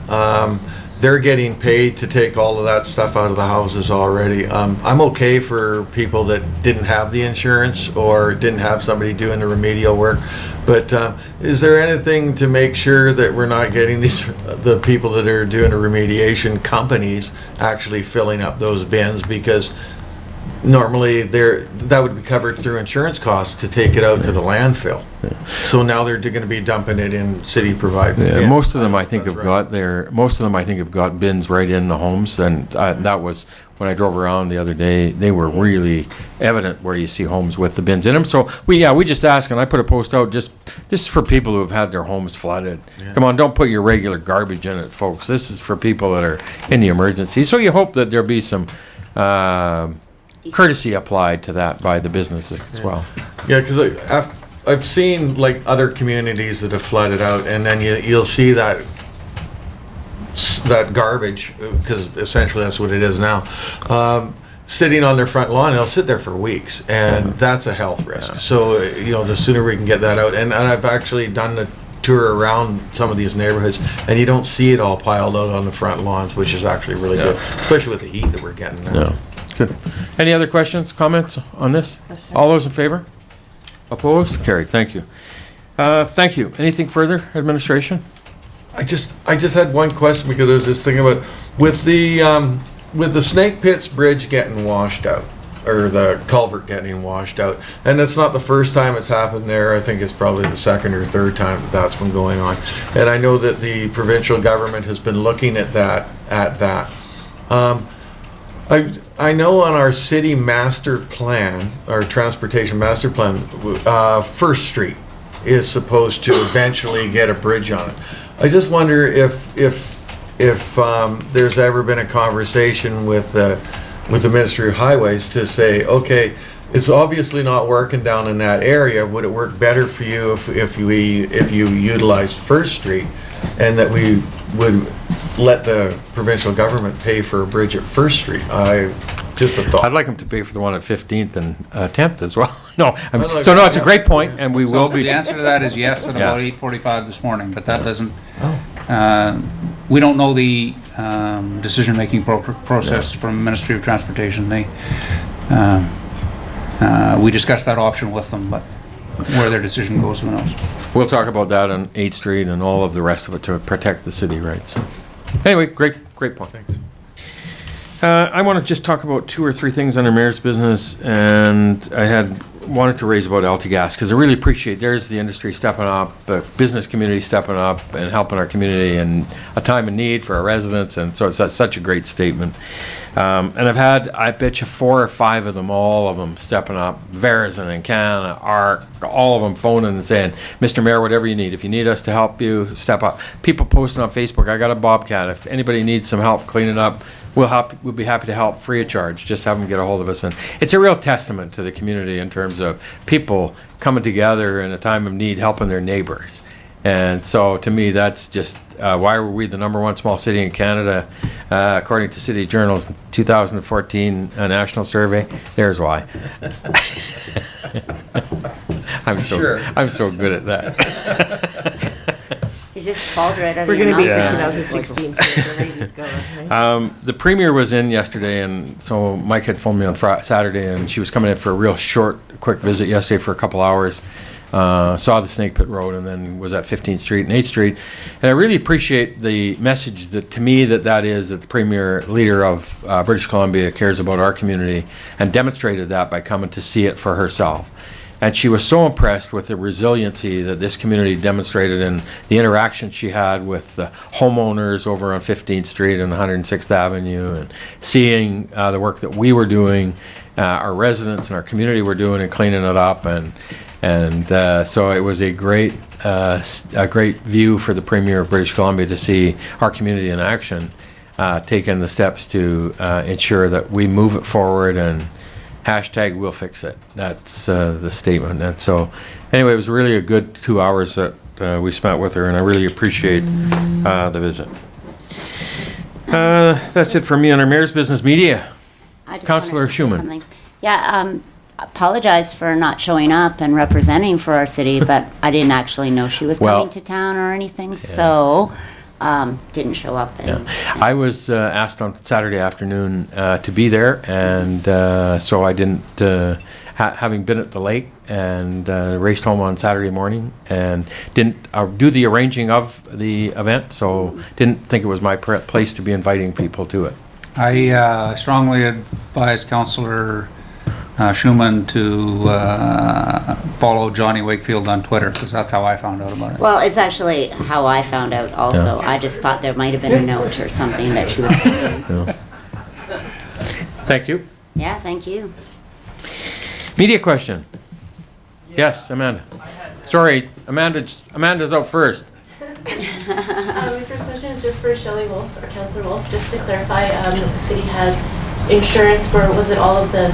They're getting paid to take all of that stuff out of the houses already. I'm okay for people that didn't have the insurance or didn't have somebody doing the remedial work, but is there anything to make sure that we're not getting the people that are doing the remediation companies actually filling up those bins? Because normally that would be covered through insurance costs to take it out to the landfill. So now they're going to be dumping it in city provided. Yeah, most of them I think That's have right. got bins right in the homes, and that was when I drove around the other day. They were really evident where you see homes with the bins in them. So we just ask, and I put a post out. This is for people who have had their homes flooded. Come on, don't put your regular garbage in it, folks. This is for people that are in the emergency. So you hope that there'll be some courtesy applied to that by the businesses as well. Yeah, because I've seen like other communities that have flooded out, and then you'll see that garbage, because essentially that's what it is now, sitting on their front lawn. It'll sit there for weeks, and that's a health risk. So the sooner we can get that out, and I've actually done the tour around some of these neighborhoods, and you don't see it all piled out on the front lawns, which is actually really good, especially with the heat that we're getting now. Yeah, good. Any other questions, comments on this? All those in favor? Opposed? Carried. Thank you. Thank you. Anything further, administration? I just had one question, because I was just thinking about with the Snake Pits Bridge getting washed out, or the culvert getting washed out, and it's not the first time it's happened there. I think it's probably the second or third time that's been going on, and I know that the provincial government has been looking at that. I know on our city master plan, our transportation master plan, First Street is supposed to eventually get a bridge on it. I just wonder if there's ever been a conversation with the Ministry of Highways to say, okay, it's obviously not working down in that area. Would it work better for you if you utilized First Street, and that we would let the provincial government pay for a bridge at First Street? Just a thought. I'd like them to pay for the one at 15th and 10th as well. No, like so no, that, it's a yeah. great point, and we will So be. the answer to that is yes at Yeah. about 8:45 this morning, but that doesn't, we don't know the decision-making process from Ministry of Transportation. We discussed that option with them, but where their decision goes, who knows? We'll talk about that on 8th Street and all of the rest of it to protect the city, right? So, anyway, great point. Thanks. I want to just talk about 2 or 3 things under mayor's business, and I wanted to raise about AltaGas, because I really appreciate there's the industry stepping up, the business community stepping up and helping our community in a time of need for our residents, and so it's such a great statement. And I've had, I bet you 4 or 5 of them, all of them stepping up, Verizon and Canada, ARC, all of them phoning and saying, Mr. Mayor, whatever you need, if you need us to help you, step up. People posting on Facebook, I got a Bobcat, if anybody needs some help cleaning up, we'll be happy to help free of charge. Just have them get a hold of us. And it's a real testament to the community in terms of people coming together in a time of need, helping their neighbors. And so to me, that's just why were we the #1 small city in Canada, according to City Journal's 2014 national survey? There's why. I'm so good at that. It just falls right out of We're your going to be mouth. for Yeah. 2016 too. The ladies go. Right? The premier was in yesterday, and so Mike had phoned me on Saturday, and she was coming in for a real short, quick visit yesterday for a couple hours. Saw the Snake Pit Road, and then was at 15th Street and 8th Street. And I really appreciate the message that, to me, that the premier leader of British Columbia cares about our community, and demonstrated that by coming to see it for herself. And she was so impressed with the resiliency that this community demonstrated and the interaction she had with the homeowners over on 15th Street and 106th Avenue, and seeing the work that we were doing, our residents and our community were doing and cleaning it up. And so it was a great view for the Premier of British Columbia to see our community in action, taking the steps to ensure that we move it forward, and hashtag we'll fix it. That's the statement. And so anyway, it was really a good 2 hours that we spent with her, and I really appreciate the visit. That's it for me on our Mayor's Business Media. I just Councillor wanted to say Schumann. something. Yeah, apologize for not showing up and representing for our city, but I didn't actually know she was Well, coming to town or anything, so didn't show up. And, I was asked on Saturday afternoon to be there, and so I didn't, having been at the lake, and raced home on Saturday morning, and didn't do the arranging of the event, so didn't think it was my place to be inviting people to it. I strongly advise Councillor Schumann to follow Johnny Wakefield on Twitter, because that's how I found out about it. well, it's actually how I found out also. I just thought there might have been a note or something that she was coming. Thank you. Yeah, thank you. Media question. Yes, Amanda. Sorry, Amanda's up first. My first question is just for Shelley Wolf, or Councillor Wolf, just to clarify that the city has insurance for, was it all of the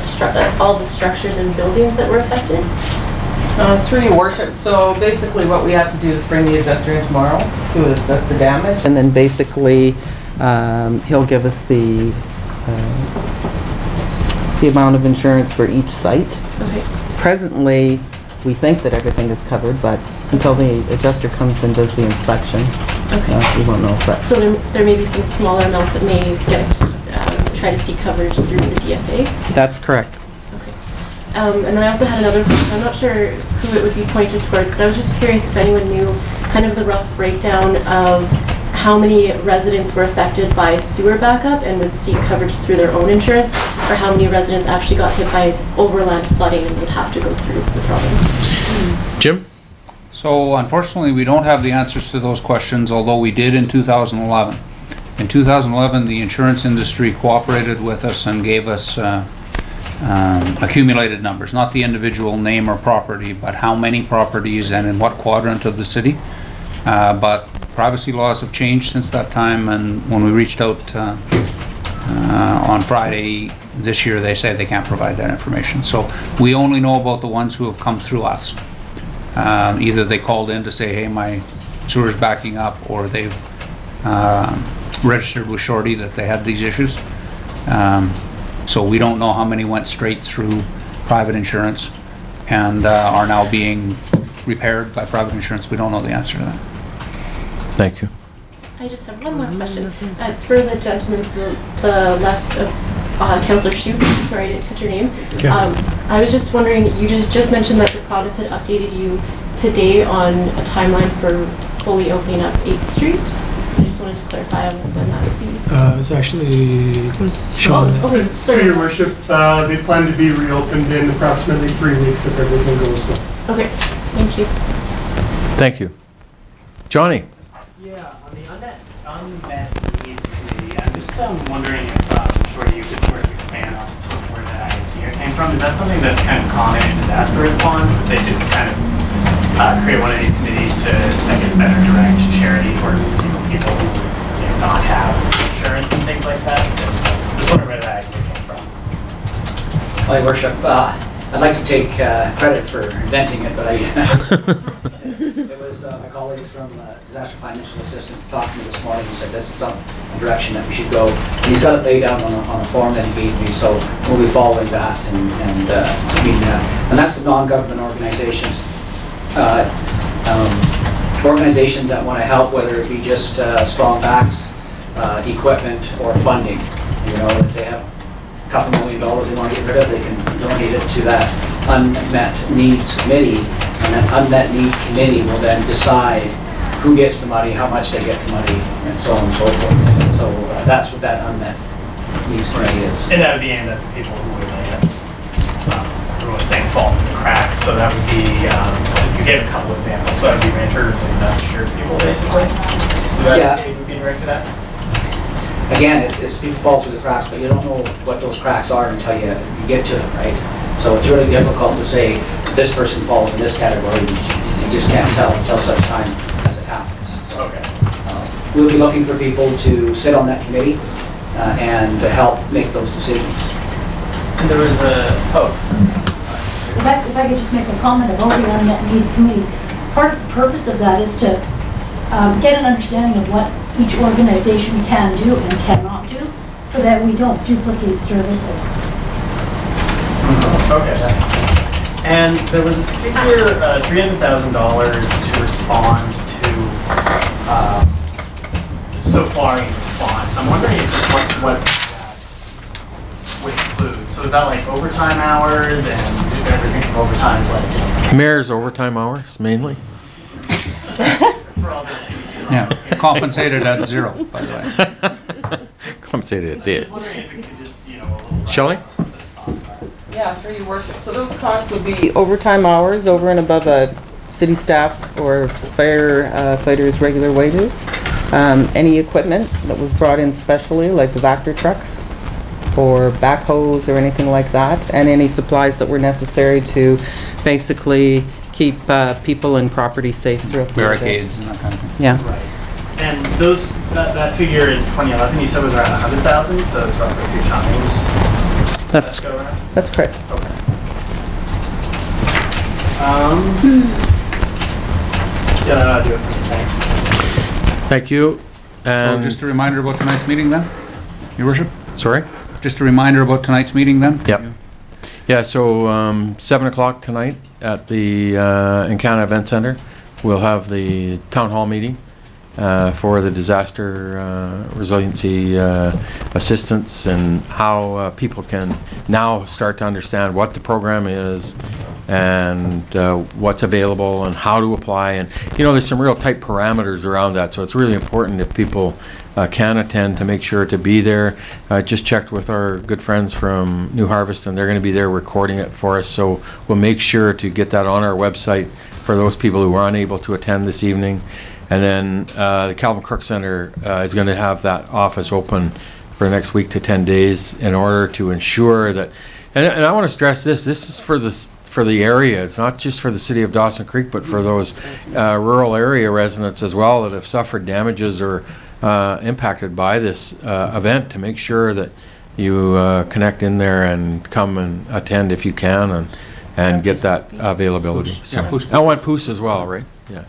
structures and buildings that were affected? Through your worship, so basically what we have to do is bring the adjuster in tomorrow to assess the damage, and then basically he'll give us the amount of insurance for each site. Okay. Presently, we think that everything is covered, but until the adjuster comes and does the inspection, we won't know if that's... So there may be some smaller amounts that may get, try to seek coverage through the DFA? That's correct. Okay. And then I also had another question. I'm not sure who it would be pointed towards, but I was just curious if anyone knew kind of the rough breakdown of how many residents were affected by sewer backup and would seek coverage through their own insurance, or how many residents actually got hit by overland flooding and would have to go through the province. Jim? So unfortunately, we don't have the answers to those questions, although we did in 2011. In 2011, the insurance industry cooperated with us and gave us accumulated numbers, not the individual name or property, but how many properties and in what quadrant of the city. But privacy laws have changed since that time, and when we reached out on Friday this year, they say they can't provide that information. So we only know about the ones who have come through us. Either they called in to say, hey, my sewer's backing up, or they've registered with Shorty that they had these issues. So we don't know how many went straight through private insurance and are now being repaired by private insurance. We don't know the answer to that. Thank you. I just have one last question. It's for the gentleman to the left of Councillor Shute. Sorry, I didn't catch your name. Okay. I was just wondering, you just mentioned that the province had updated you today on a timeline for fully opening up 8th Street. I just wanted to clarify on when that would be. It was actually Sean. Okay, Through sorry. your worship, they plan to be reopened in approximately 3 weeks if everything goes well. Okay, thank you. Thank you. Johnny? Yeah, on the unmet needs committee, I'm just wondering if, Shorty, you could sort of expand on sort of where that idea came from. Is that something that's kind of common in disaster response, that they just kind of create one of these committees to, I guess, better direct charity towards people who not have insurance and things like that? Just wondering where that idea came from. My worship, I'd like to take credit for inventing it, but it was my colleagues from Disaster Financial Assistance talked to me this morning and said this is some direction that we should go. And he's got it laid out on a form that he gave me, so we'll be following that. And that's the non-government organizations. Organizations that want to help, whether it be just strong backs, equipment, or funding. You know, if they have a couple $1 million they want to get rid of, they can donate it to that unmet needs committee, and that unmet needs committee will then decide who gets the money, how much they get the money, and so on and so forth. So that's what that unmet needs committee is. And that would be aimed at the people who would, I guess, everyone's saying fall through the cracks So that would be, you gave a couple examples. So that would be renters and uninsured people, basically. Yeah. That would be directed at? Again, it's people fall through the cracks, but you don't know what those cracks are until you get to them, right? So it's really difficult to say this person falls in this category. You just can't tell until such time as it happens. So, Okay. we'll be looking for people to sit on that committee and to help make those decisions. And there was If I could just make a comment about the Unmet Needs Committee, part of the purpose of that is to get an understanding of what each organization can do and cannot do, so that we don't duplicate services. Okay, that makes sense. And there was a figure, $300,000 to respond to, so far in response. I'm wondering what that would include. So is that like overtime hours and everything from overtime to like, Mayor's overtime hours, mainly. for all those things? Yeah, compensated at zero, by the way. Compensated it I'm did. just wondering if we could just, a little. Shelley? Yeah, through your worship. So those costs would be overtime hours over and above a city staff or firefighters' regular wages. Any equipment that was brought in specially, like the Vector trucks or backhoes or anything like that, and any supplies that were necessary to basically keep people and property safe throughout the event. Barricades and that kind of thing. Yeah. Right. And that figure in 2011 you said was around 100,000, so it's roughly 3 times. That's go around? that's correct. Okay. Yeah, that'll do it for me, thanks. Thank you. So And, just a reminder about tonight's meeting then, Your Worship? sorry? Just a reminder about tonight's meeting then? Yep. Yeah, so 7 o'clock tonight at the Encana Event Center, we'll have the town hall meeting for the disaster resiliency assistance and how people can now start to understand what the program is and what's available and how to apply. And, there's some real tight parameters around that, so it's really important that people can attend to make sure to be there. I just checked with our good friends from New Harvest, and they're going to be there recording it for us, so we'll make sure to get that on our website for those people who are unable to attend this evening. And then the Calvin Crook Center is going to have that office open for the next week to 10 days in order to ensure that, and I want to stress this is for the area. It's not just for the city of Dawson Creek, but for those rural area residents as well that have suffered damages or impacted by this event, to make sure that you connect in there and come and attend if you can and get that availability. Yeah, Poos. I want Poos as well, right? Yeah.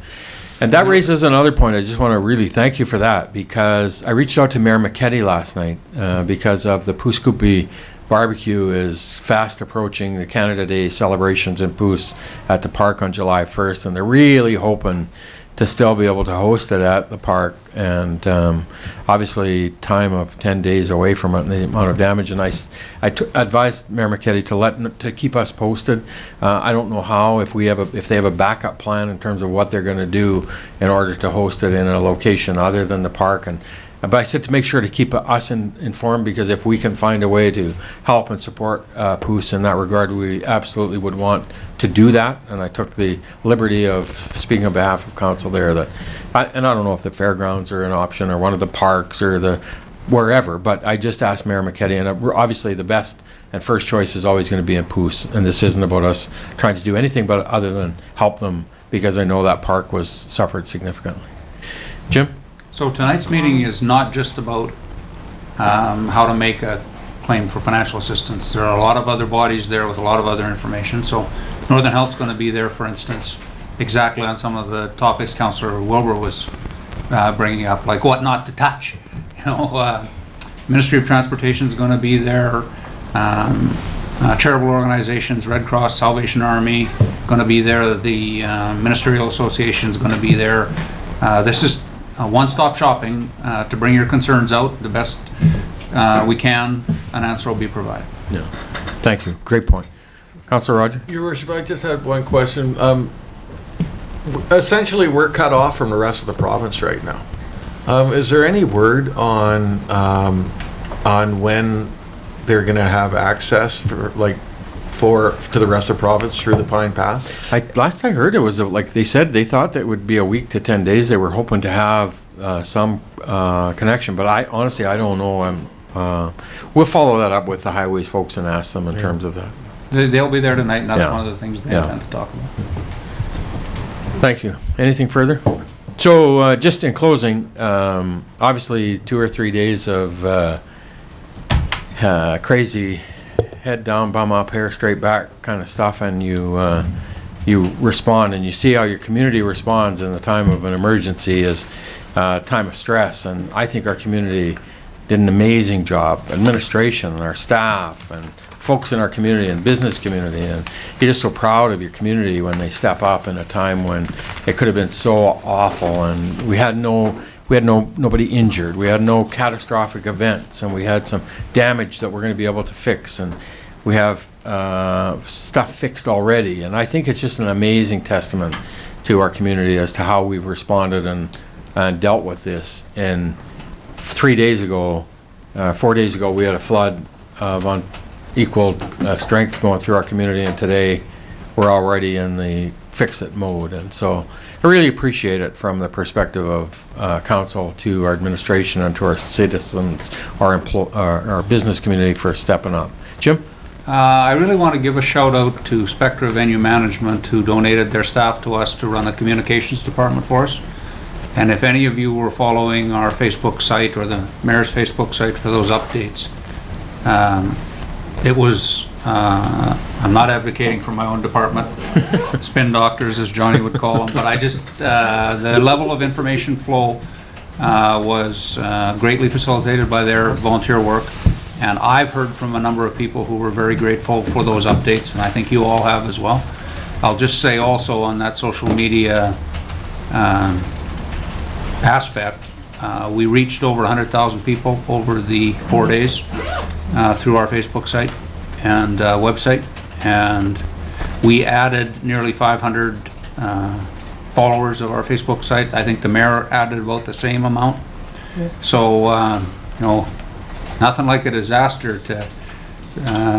And that raises another point. I just want to really thank you for that, because I reached out to Mayor McKetty last night because of the Poos Koopy barbecue is fast approaching the Canada Day celebrations in Poos at the park on July 1st, and they're really hoping to still be able to host it at the park. And obviously time of 10 days away from it and the amount of damage, and I advised Mayor McKetty to keep us posted. I don't know how, if they have a backup plan in terms of what they're going to do in order to host it in a location other than the park. But I said to make sure to keep us informed, because if we can find a way to help and support Poos in that regard, we absolutely would want to do that. And I took the liberty of speaking on behalf of council there and I don't know if the fairgrounds are an option or one of the parks or the wherever, but I just asked Mayor McKetty, and obviously the best and first choice is always going to be in Poos. And this isn't about us trying to do anything but other than help them, because I know that park was suffered significantly. Jim? So tonight's meeting is not just about how to make a claim for financial assistance. There are a lot of other bodies there with a lot of other information. So Northern Health's going to be there, for instance, exactly on some of the topics Councillor Wilbur was bringing up, like what not to touch. Ministry of Transportation is going to be there. Charitable organizations, Red Cross, Salvation Army, going to be there. The Ministerial Association is going to be there. This is one-stop shopping to bring your concerns out the best we can. An answer will be provided. Yeah. Thank you. Great point. Councillor Roger? Your Worship, I just had one question. Essentially, we're cut off from the rest of the province right now. Is there any word on when they're going to have access to the rest of the province through the Pine Pass? Last I heard, it was like they said they thought that it would be a week to 10 days. They were hoping to have some connection, but I honestly I don't know. We'll follow that up with the highways folks and ask them in terms of that. They'll be there tonight, and that's Yeah. one of the things they Yeah. intend to talk about. Thank you. Anything further? So just in closing, obviously 2 or 3 days of crazy head down, bum up, hair straight back kind of stuff, and you respond and you see how your community responds in the time of an emergency is time of stress. And I think our community did an amazing job, administration and our staff and folks in our community and business community, and you're just so proud of your community when they step up in a time when it could have been so awful, and we had nobody injured, we had no catastrophic events, and we had some damage that we're going to be able to fix, and we have stuff fixed already. And I think it's just an amazing testament to our community as to how we've responded and dealt with this. And 4 days ago, we had a flood of unequaled strength going through our community, and today we're already in the fix-it mode. And so I really appreciate it from the perspective of council to our administration and to our citizens, our business community for stepping up. Jim? I really want to give a shout out to Spectra Venue Management, who donated their staff to us to run a communications department for us. And if any of you were following our Facebook site or the mayor's Facebook site for those updates, it was, I'm not advocating for my own department, spin doctors as Johnny would call them, but I just, the level of information flow was greatly facilitated by their volunteer work. And I've heard from a number of people who were very grateful for those updates, and I think you all have as well. I'll just say also on that social media aspect, we reached over 100,000 people over the 4 days through our Facebook site and website, and we added nearly 500 followers of our Facebook site. I think the mayor added about the same amount. So, you know, nothing like a disaster to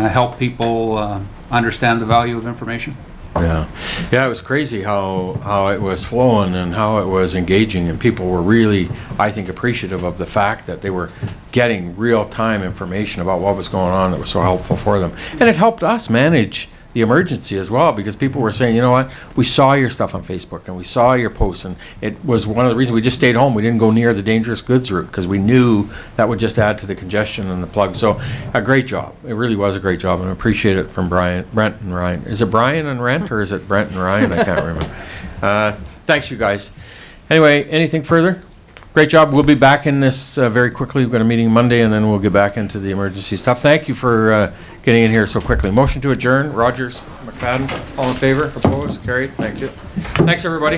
help people understand the value of information. Yeah, it was crazy how it was flowing and how it was engaging, and people were really, I think, appreciative of the fact that they were getting real-time information about what was going on that was so helpful for them. And it helped us manage the emergency as well, because people were saying, you know what, we saw your stuff on Facebook and we saw your posts, and it was one of the reasons we just stayed home. We didn't go near the dangerous goods route because we knew that would just add to the congestion and the plug. So a great job. It really was a great job, and I appreciate it from Brent and Ryan. Is it Brian and Rent, or is it Brent and Ryan? I can't remember. Thanks, you guys. Anyway, anything further? Great job. We'll be back in this very quickly. We've got a meeting Monday, and then we'll get back into the emergency stuff. Thank you for getting in here so quickly. Motion to adjourn. Rogers, McFadden, all in favor? Opposed? Carried. Thank you. Thanks, everybody.